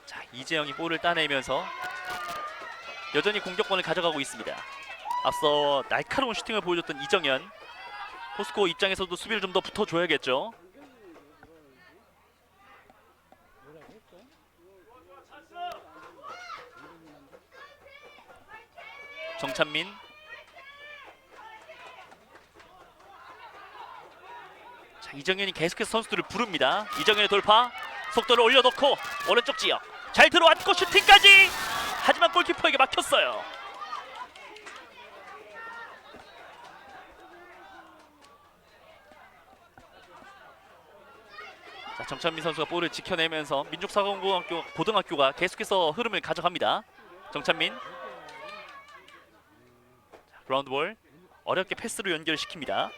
자, 이재영이 볼을 따내면서 여전히 공격권을 가져가고 있습니다. 앞서 날카로운 슈팅을 보여줬던 이정현. 포스코 입장에서도 수비를 좀 더 붙어줘야겠죠. 정찬민. 자, 이정현이 계속해서 선수들을 부릅니다. 이정현의 돌파, 속도를 올려놓고 오른쪽 지역 잘 들어왔고 슈팅까지. 하지만 골키퍼에게 막혔어요. 자, 정찬민 선수가 볼을 지켜내면서 민족사관고등학교 고등학교가 계속해서 흐름을 가져갑니다. 정찬민. 자, 브라운드볼 어렵게 패스로 연결시킵니다.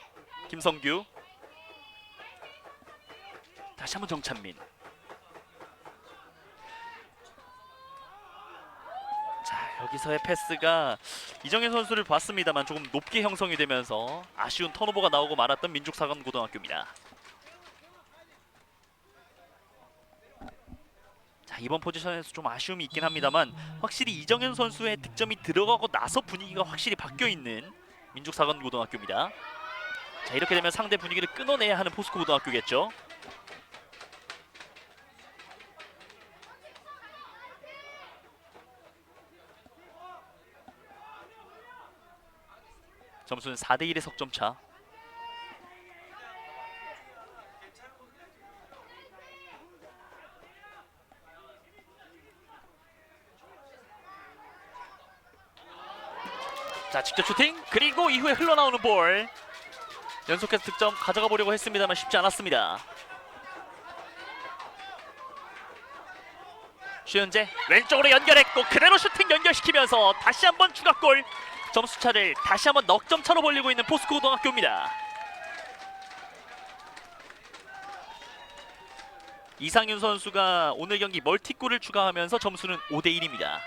김성규. 다시 한번 정찬민. 자, 여기서의 패스가 이정현 선수를 봤습니다만 조금 높게 형성이 되면서 아쉬운 턴오버가 나오고 말았던 민족사관고등학교입니다. 자, 이번 포지션에서 좀 아쉬움이 있긴 합니다만 확실히 이정현 선수의 득점이 들어가고 나서 분위기가 확실히 바뀌어 있는 민족사관고등학교입니다. 자, 이렇게 되면 상대 분위기를 끊어내야 하는 포스코 고등학교겠죠. 점수는 4대1의 석점차. 자, 직접 슈팅 그리고 이후에 흘러나오는 볼. 연속해서 득점 가져가 보려고 했습니다만 쉽지 않았습니다. 최현재 왼쪽으로 연결했고 그대로 슈팅 연결시키면서 다시 한번 추가골. 점수차를 다시 한번 넉 점 차로 벌리고 있는 포스코 고등학교입니다. 이상윤 선수가 오늘 경기 멀티골을 추가하면서 점수는 5대1입니다.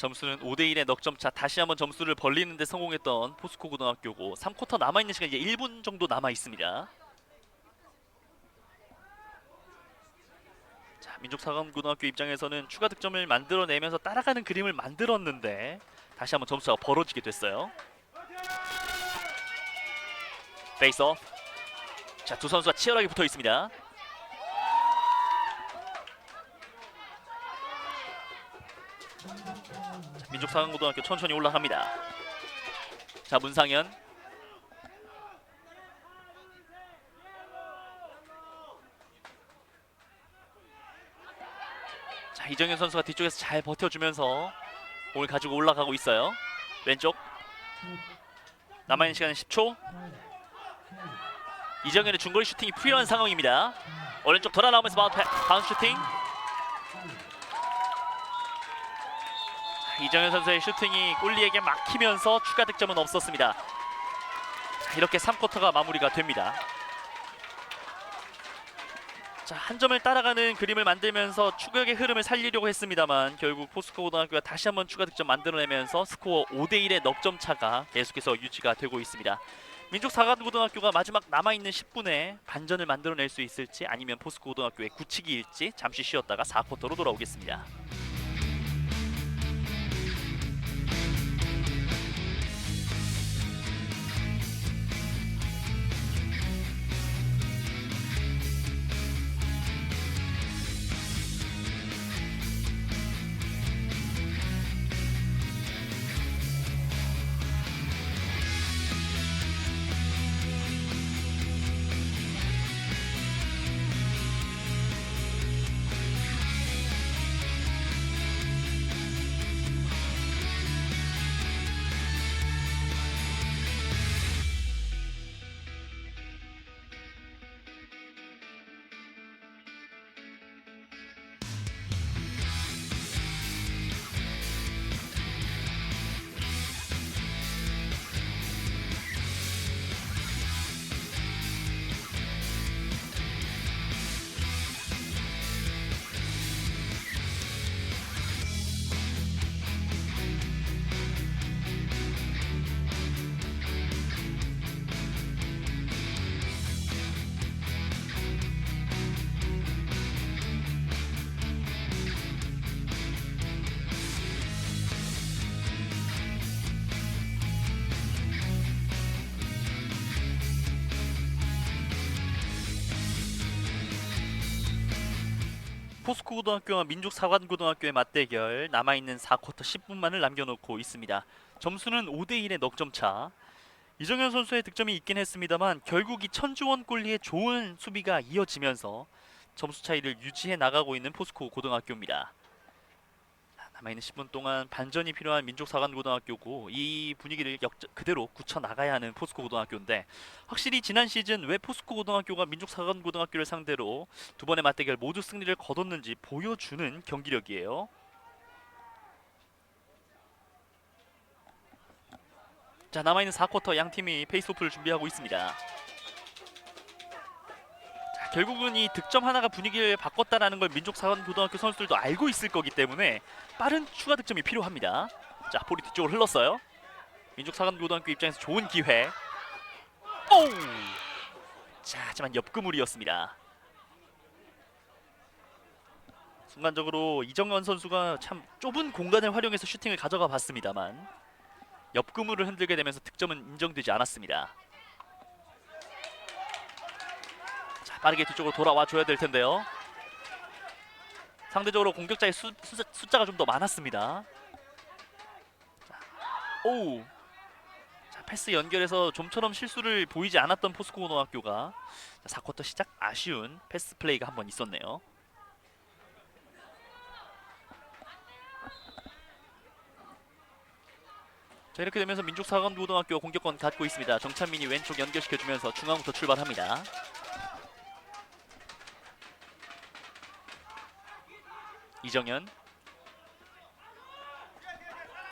점수는 5대1의 넉점차. 다시 한번 점수를 벌리는 데 성공했던 포스코 고등학교고 3쿼터 남아있는 시간 이제 1분 정도 남아있습니다. 자, 민족사관고등학교 입장에서는 추가 득점을 만들어내면서 따라가는 그림을 만들었는데 다시 한번 점수가 벌어지게 됐어요. 페이스오프. 자, 두 선수가 치열하게 붙어 있습니다. 민족사관고등학교 천천히 올라갑니다. 자, 문상현. 자, 이정현 선수가 뒤쪽에서 잘 버텨주면서 공을 가지고 올라가고 있어요. 왼쪽 남아있는 시간은 10초. 이정현의 중거리 슈팅이 필요한 상황입니다. 오른쪽 돌아 나오면서 바운스 슈팅. 이정현 선수의 슈팅이 골리에게 막히면서 추가 득점은 없었습니다. 자, 이렇게 3쿼터가 마무리가 됩니다. 자, 한 점을 따라가는 그림을 만들면서 추격의 흐름을 살리려고 했습니다만 결국 포스코 고등학교가 다시 한번 추가 득점 만들어내면서 스코어 5대1의 넉점 차가 계속해서 유지가 되고 있습니다. 민족사관고등학교가 마지막 남아있는 10분에 반전을 만들어낼 수 있을지 아니면 포스코 고등학교의 굳히기일지 잠시 쉬었다가 4쿼터로 돌아오겠습니다. 포스코 고등학교와 민족사관고등학교의 맞대결, 남아있는 4쿼터 10분만을 남겨놓고 있습니다. 점수는 5대1의 넉점 차. 이정현 선수의 득점이 있긴 했습니다만 결국 이 천주원 골리의 좋은 수비가 이어지면서 점수 차이를 유지해 나가고 있는 포스코 고등학교입니다. 남아있는 10분 동안 반전이 필요한 민족사관고등학교고, 이 분위기를 그대로 굳혀나가야 하는 포스코 고등학교인데, 확실히 지난 시즌 왜 포스코 고등학교가 민족사관고등학교를 상대로 두 번의 맞대결 모두 승리를 거뒀는지 보여주는 경기력이에요. 자, 남아있는 4쿼터 양 팀이 페이스오프를 준비하고 있습니다. 자, 결국은 이 득점 하나가 분위기를 바꿨다라는 걸 민족사관고등학교 선수들도 알고 있을 거기 때문에 빠른 추가 득점이 필요합니다. 자, 볼이 뒤쪽으로 흘렀어요. 민족사관고등학교 입장에서 좋은 기회. 오! 자, 하지만 옆그물이었습니다. 순간적으로 이정현 선수가 참 좁은 공간을 활용해서 슈팅을 가져가 봤습니다만 옆그물을 흔들게 되면서 득점은 인정되지 않았습니다. 자, 빠르게 뒤쪽으로 돌아와 줘야 될 텐데요. 상대적으로 공격자의 숫자가 좀 더 많았습니다. 자, 오! 자, 패스 연결해서 좀처럼 실수를 보이지 않았던 포스코 고등학교가 4쿼터 시작 아쉬운 패스 플레이가 한번 있었네요. 자, 이렇게 되면서 민족사관고등학교 공격권 갖고 있습니다. 정찬민이 왼쪽 연결시켜주면서 중앙부터 출발합니다. 이정현.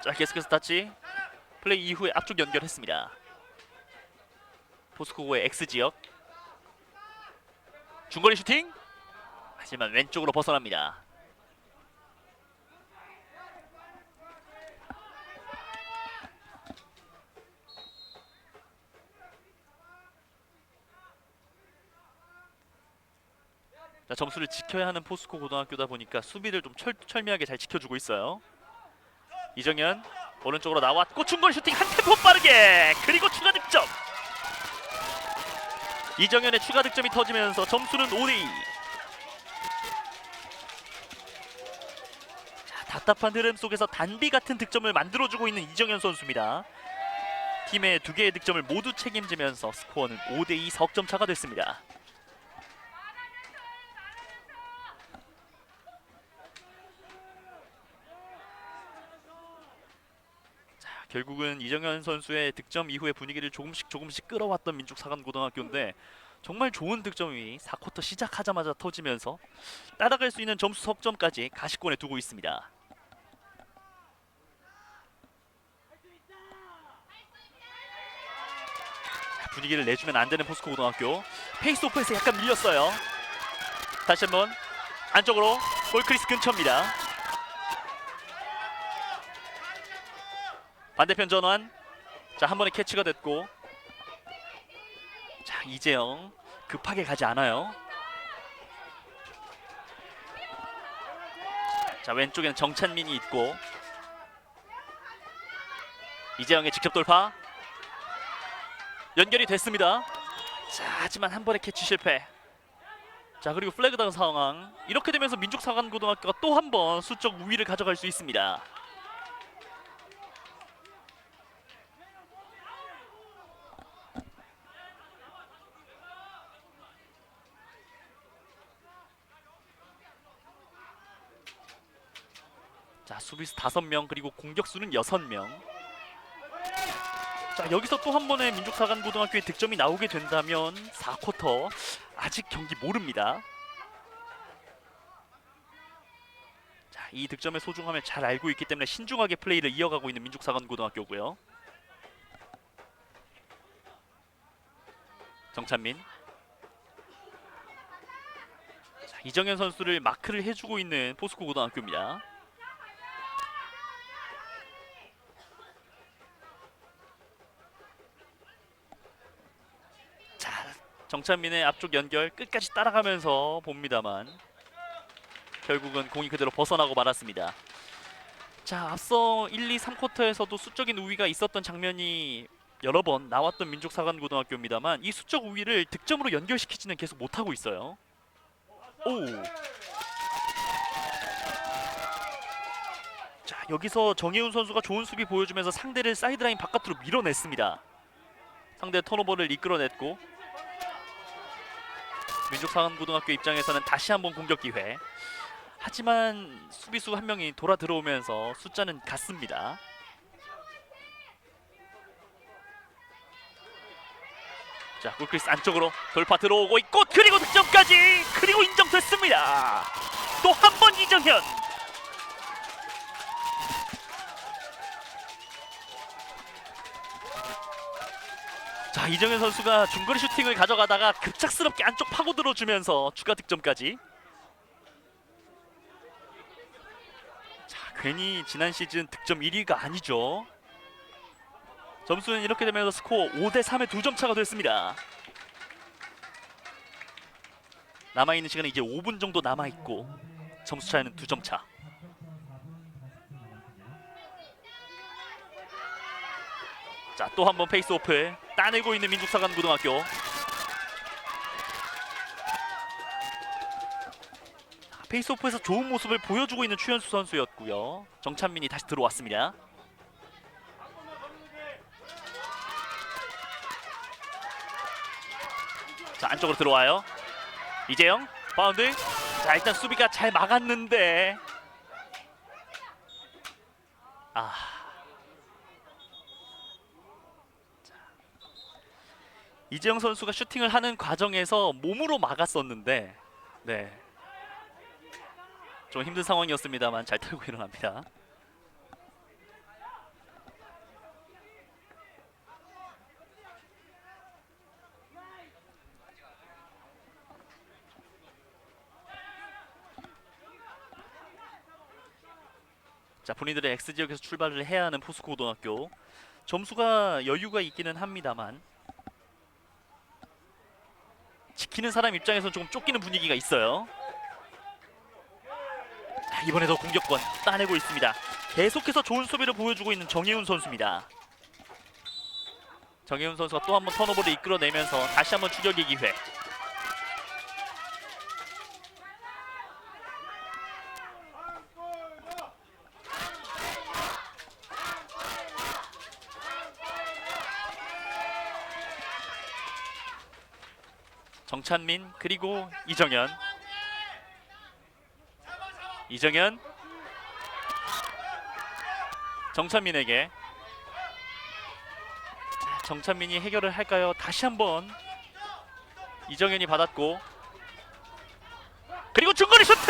자, 계속해서 타치. 플레이 이후에 앞쪽 연결했습니다. 포스코고의 X지역. 중거리 슈팅. 하지만 왼쪽으로 벗어납니다. 자, 점수를 지켜야 하는 포스코 고등학교다 보니까 수비를 좀 철미하게 잘 지켜주고 있어요. 이정현 오른쪽으로 나왔고 중거리 슈팅 한 템포 빠르게, 그리고 추가 득점. 이정현의 추가 득점이 터지면서 점수는 5대2. 자, 답답한 흐름 속에서 단비 같은 득점을 만들어주고 있는 이정현 선수입니다. 팀의 2개의 득점을 모두 책임지면서 스코어는 5대2 석점 차가 됐습니다. 결국은 이정현 선수의 득점 이후의 분위기를 조금씩 끌어왔던 민족사관고등학교인데 정말 좋은 득점이 4쿼터 시작하자마자 터지면서 따라갈 수 있는 점수 석점까지 가시권에 두고 있습니다. 자, 분위기를 내주면 안 되는 포스코 고등학교. 페이스오프에서 약간 밀렸어요. 다시 한번 안쪽으로, 골크리스 근처입니다. 반대편 전환. 자, 한 번에 캐치가 됐고, 자, 이재영 급하게 가지 않아요. 자, 왼쪽에는 정찬민이 있고, 이재영의 직접 돌파 연결이 됐습니다. 자, 하지만 한 번에 캐치 실패. 자, 그리고 플래그 다운 상황. 이렇게 되면서 민족사관고등학교가 또 한 번 수적 우위를 가져갈 수 있습니다. 자, 수비수 5명 그리고 공격수는 6명. 자, 여기서 또 한 번의 민족사관고등학교의 득점이 나오게 된다면 4쿼터 아직 경기 모릅니다. 자, 이 득점의 소중함을 잘 알고 있기 때문에 신중하게 플레이를 이어가고 있는 민족사관고등학교고요. 정찬민. 자, 이정현 선수를 마크를 해주고 있는 포스코 고등학교입니다. 정찬민의 앞쪽 연결 끝까지 따라가면서 봅니다만 결국은 공이 그대로 벗어나고 말았습니다. 자, 앞서 1, 2, 3쿼터에서도 수적인 우위가 있었던 장면이 여러 번 나왔던 민족사관고등학교입니다만 이 수적 우위를 득점으로 연결시키지는 계속 못하고 있어요. 오! 여기서 정혜훈 선수가 좋은 수비 보여주면서 상대를 사이드라인 바깥으로 밀어냈습니다. 상대 턴오버를 이끌어냈고 민족사관고등학교 입장에서는 다시 한번 공격 기회. 하지만 수비수 한 명이 돌아 들어오면서 숫자는 같습니다. 자, 골크리스 안쪽으로 돌파 들어오고 있고 그리고 득점까지 그리고 인정됐습니다. 또 한 번 이정현. 자, 이정현 선수가 중거리 슈팅을 가져가다가 급작스럽게 안쪽 파고 들어주면서 추가 득점까지. 자, 괜히 지난 시즌 득점 1위가 아니죠. 점수는 이렇게 되면서 스코어 5대3의 2점 차가 됐습니다. 남아있는 시간은 이제 5분 정도 남아있고 점수 차이는 2점 차. 자, 또 한 번 페이스오프 따내고 있는 민족사관고등학교. 페이스오프에서 좋은 모습을 보여주고 있는 추현수 선수였고요. 정찬민이 다시 들어왔습니다. 자, 안쪽으로 들어와요. 이재영 바운드. 자, 일단 수비가 잘 막았는데 이재영 선수가 슈팅을 하는 과정에서 몸으로 막았었는데 네, 좀 힘든 상황이었습니다만 잘 털고 일어납니다. 자, 본인들의 X지역에서 출발을 해야 하는 포스코 고등학교. 점수가 여유가 있기는 합니다만 지키는 사람 입장에서는 조금 쫓기는 분위기가 있어요. 자, 이번에도 공격권 따내고 있습니다. 계속해서 좋은 수비를 보여주고 있는 정혜훈 선수입니다. 정혜훈 선수가 또 한 번 턴오버를 이끌어내면서 다시 한번 추격의 기회. 정찬민 그리고 이정현. 이정현 정찬민에게. 자, 정찬민이 해결을 할까요? 다시 한번 이정현이 받았고 그리고 중거리 슈팅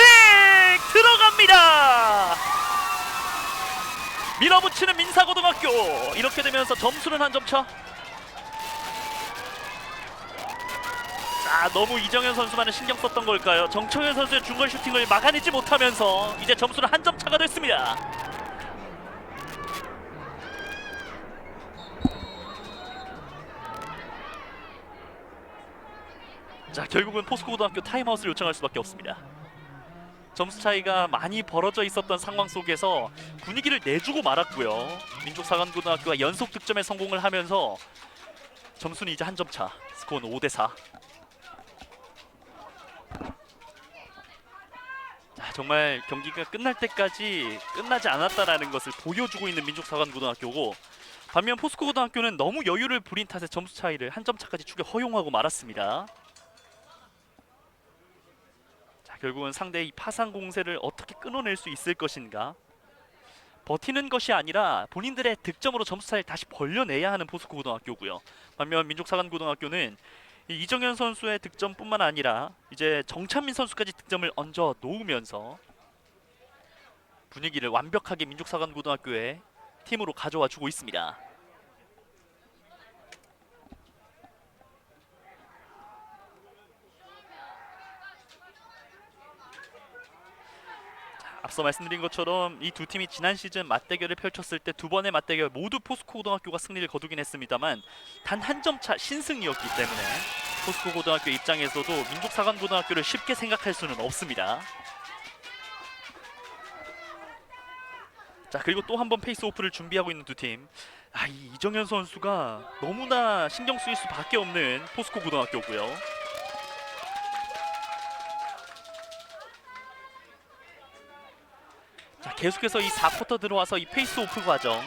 들어갑니다. 밀어붙이는 민사고등학교. 이렇게 되면서 점수는 한 점 차. 너무 이정현 선수만은 신경 썼던 걸까요? 정청현 선수의 중거리 슈팅을 막아내지 못하면서 이제 점수는 한 점 차가 됐습니다. 자, 결국은 포스코고등학교 타임아웃을 요청할 수밖에 없습니다. 점수 차이가 많이 벌어져 있었던 상황 속에서 분위기를 내주고 말았고요. 민족사관고등학교가 연속 득점에 성공을 하면서 점수는 이제 한 점 차. 스코어는 5대4. 정말 경기가 끝날 때까지 끝나지 않았다라는 것을 보여주고 있는 민족사관고등학교고, 반면 포스코고등학교는 너무 여유를 부린 탓에 점수 차이를 한 점 차까지 추격 허용하고 말았습니다. 자, 결국은 상대의 파상 공세를 어떻게 끊어낼 수 있을 것인가. 버티는 것이 아니라 본인들의 득점으로 점수 차이를 다시 벌려내야 하는 포스코고등학교고요. 반면 민족사관고등학교는 이정현 선수의 득점뿐만 아니라 이제 정찬민 선수까지 득점을 얹어 놓으면서 분위기를 완벽하게 민족사관고등학교의 팀으로 가져와 주고 있습니다. 자, 앞서 말씀드린 것처럼 이 두 팀이 지난 시즌 맞대결을 펼쳤을 때 두 번의 맞대결 모두 포스코고등학교가 승리를 거두긴 했습니다만 단 한 점 차 신승이었기 때문에 포스코고등학교 입장에서도 민족사관고등학교를 쉽게 생각할 수는 없습니다. 자, 그리고 또 한 번 페이스오프를 준비하고 있는 두 팀. 이 이정현 선수가 너무나 신경 쓰일 수밖에 없는 포스코고등학교고요. 자, 계속해서 이 4쿼터 들어와서 이 페이스 오프 과정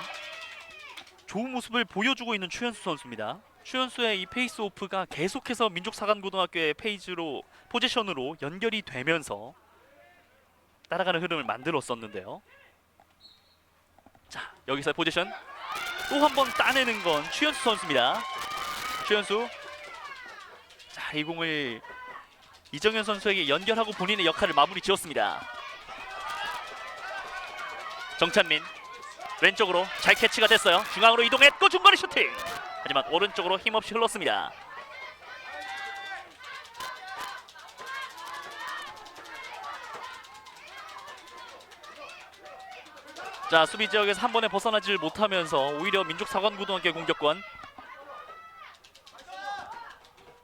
좋은 모습을 보여주고 있는 추현수 선수입니다. 추현수의 이 페이스 오프가 계속해서 민족사관고등학교의 페이지로 포지션으로 연결이 되면서 따라가는 흐름을 만들었었는데요. 자, 여기서 포지션 또 한 번 따내는 건 추현수 선수입니다. 추현수, 자, 이 공을 이정현 선수에게 연결하고 본인의 역할을 마무리 지었습니다. 정찬민 왼쪽으로 잘 캐치가 됐어요. 중앙으로 이동했고 중거리 슈팅. 하지만 오른쪽으로 힘없이 흘렀습니다. 자, 수비 지역에서 한 번에 벗어나질 못하면서 오히려 민족사관고등학교의 공격권.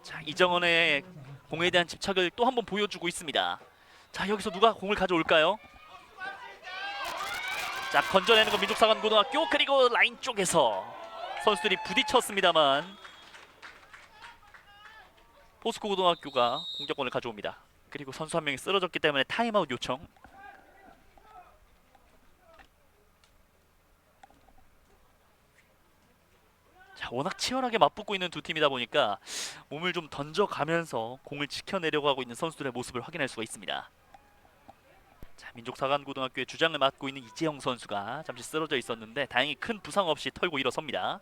자, 이정원의 공에 대한 집착을 또 한 번 보여주고 있습니다. 자, 여기서 누가 공을 가져올까요? 자, 건져내는 건 민족사관고등학교. 그리고 라인 쪽에서 선수들이 부딪혔습니다만 포스코 고등학교가 공격권을 가져옵니다. 그리고 선수 한 명이 쓰러졌기 때문에 타임아웃 요청. 자, 워낙 치열하게 맞붙고 있는 두 팀이다 보니까 몸을 좀 던져가면서 공을 지켜내려고 하고 있는 선수들의 모습을 확인할 수가 있습니다. 자, 민족사관고등학교의 주장을 맡고 있는 이재영 선수가 잠시 쓰러져 있었는데 다행히 큰 부상 없이 털고 일어섭니다.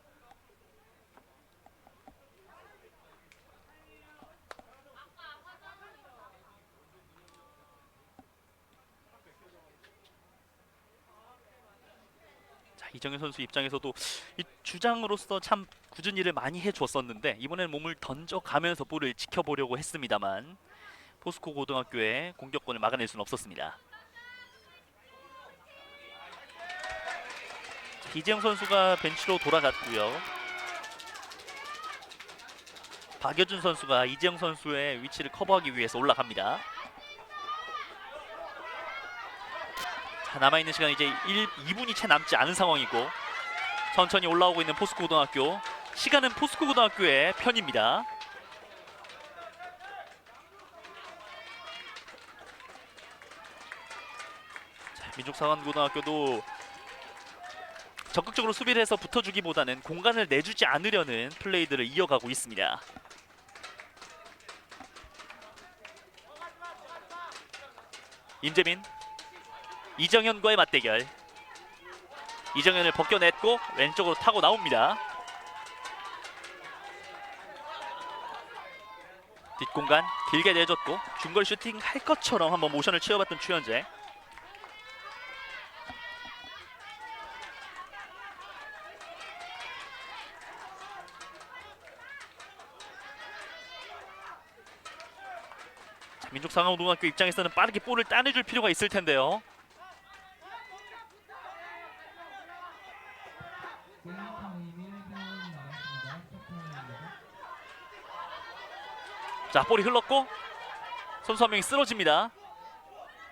자, 이정현 선수 입장에서도 이 주장으로서 참 굳은 일을 많이 해줬었는데 이번에는 몸을 던져가면서 볼을 지켜보려고 했습니다만 포스코 고등학교의 공격권을 막아낼 수는 없었습니다. 이재영 선수가 벤치로 돌아갔고요. 박여준 선수가 이재영 선수의 위치를 커버하기 위해서 올라갑니다. 자, 남아있는 시간 이제 2분이 채 남지 않은 상황이고 천천히 올라오고 있는 포스코 고등학교. 시간은 포스코 고등학교의 편입니다. 자, 민족사관고등학교도 적극적으로 수비를 해서 붙어주기보다는 공간을 내주지 않으려는 플레이들을 이어가고 있습니다. 임재민, 이정현과의 맞대결. 이정현을 벗겨냈고 왼쪽으로 타고 나옵니다. 뒷공간 길게 내줬고 중거리 슈팅 할 것처럼 한번 모션을 취해봤던 추현재. 민족상황고등학교 입장에서는 빠르게 볼을 따내줄 필요가 있을 텐데요. 자, 볼이 흘렀고 선수 한 명이 쓰러집니다.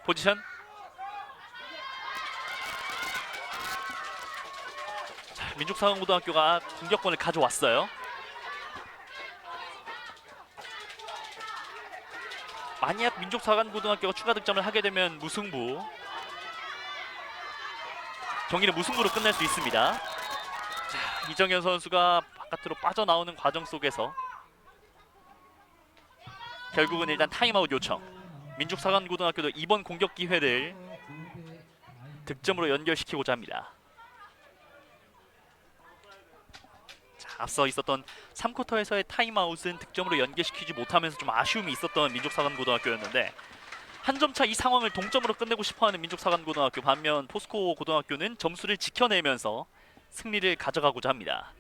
포지션. 자, 민족상황고등학교가 공격권을 가져왔어요. 만약 민족사관고등학교가 추가 득점을 하게 되면 무승부. 경기는 무승부로 끝날 수 있습니다. 자, 이정현 선수가 바깥으로 빠져나오는 과정 속에서 결국은 일단 타임아웃 요청. 민족사관고등학교도 이번 공격 기회를 득점으로 연결시키고자 합니다. 앞서 있었던 3쿼터에서의 타임아웃은 득점으로 연계시키지 못하면서 좀 아쉬움이 있었던 민족사관고등학교였는데 한 점 차 이 상황을 동점으로 끝내고 싶어하는 민족사관고등학교. 반면 포스코 고등학교는 점수를 지켜내면서 승리를 가져가고자 합니다.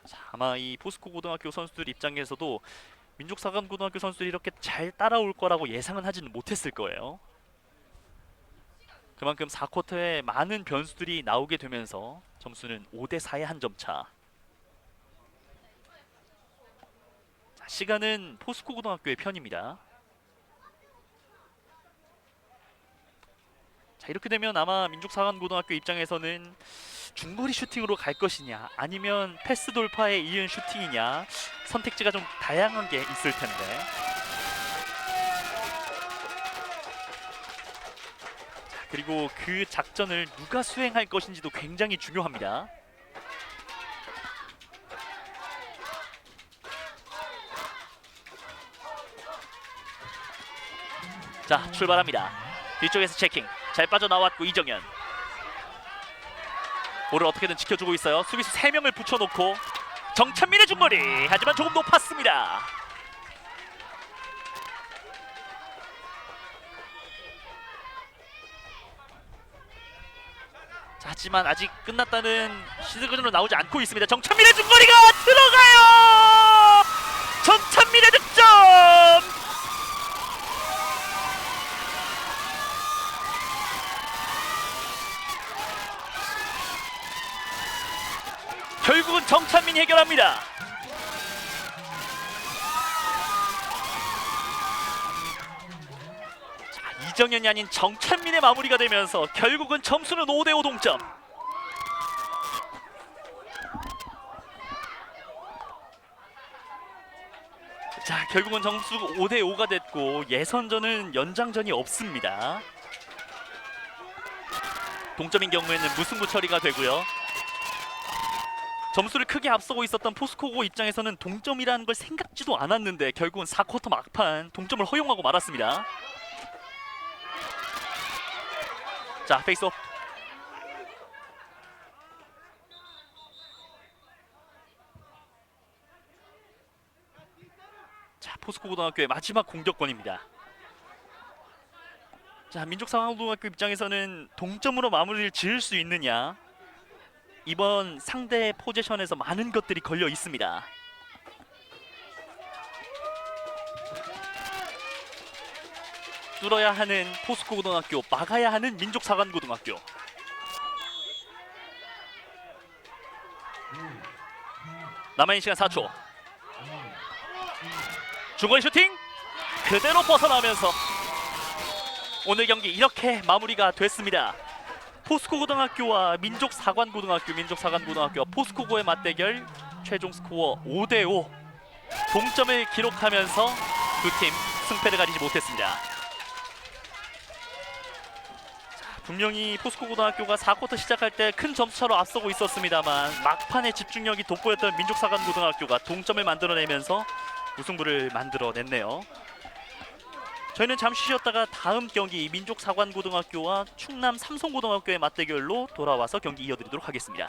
자, 아마 이 포스코 고등학교 선수들 입장에서도 민족사관고등학교 선수들이 이렇게 잘 따라올 거라고 예상은 하지는 못했을 거예요. 그만큼 4쿼터에 많은 변수들이 나오게 되면서 점수는 5대4의 한 점 차. 자, 시간은 포스코 고등학교의 편입니다. 자, 이렇게 되면 아마 민족사관고등학교 입장에서는 중거리 슈팅으로 갈 것이냐 아니면 패스 돌파에 이은 슈팅이냐 선택지가 좀 다양한 게 있을 텐데 그리고 그 작전을 누가 수행할 것인지도 굉장히 중요합니다. 자, 출발합니다. 뒤쪽에서 체킹 잘 빠져나왔고 이정현 볼을 어떻게든 지켜주고 있어요. 수비수 3명을 붙여놓고 정찬민의 중거리, 하지만 조금 높았습니다. 자, 하지만 아직 끝났다는 시그널로 나오지 않고 있습니다. 정찬민의 중거리가 들어가요. 정찬민의 득점. 결국은 정찬민이 해결합니다. 자, 이정현이 아닌 정찬민의 마무리가 되면서 결국은 점수는 5대5 동점. 자, 결국은 점수 5대5가 됐고 예선전은 연장전이 없습니다. 동점인 경우에는 무승부 처리가 되고요. 점수를 크게 앞서고 있었던 포스코고 입장에서는 동점이라는 걸 생각지도 않았는데 결국은 4쿼터 막판 동점을 허용하고 말았습니다. 자, 페이스업. 자, 포스코고등학교의 마지막 공격권입니다. 자, 민족상황고등학교 입장에서는 동점으로 마무리를 지을 수 있느냐, 이번 상대 포지션에서 많은 것들이 걸려 있습니다. 뚫어야 하는 포스코고등학교, 막아야 하는 민족사관고등학교. 남아있는 시간 4초. 중거리 슈팅 그대로 벗어나면서 오늘 경기 이렇게 마무리가 됐습니다. 포스코고등학교와 민족사관고등학교와 포스코고의 맞대결, 최종 스코어 5대5 동점을 기록하면서 두 팀 승패를 가리지 못했습니다. 분명히 포스코고등학교가 4쿼터 시작할 때 큰 점수차로 앞서고 있었습니다만 막판에 집중력이 돋보였던 민족사관고등학교가 동점을 만들어내면서 우승부를 만들어냈네요. 저희는 잠시 쉬었다가 다음 경기 민족사관고등학교와 충남 삼성고등학교의 맞대결로 돌아와서 경기 이어드리도록 하겠습니다.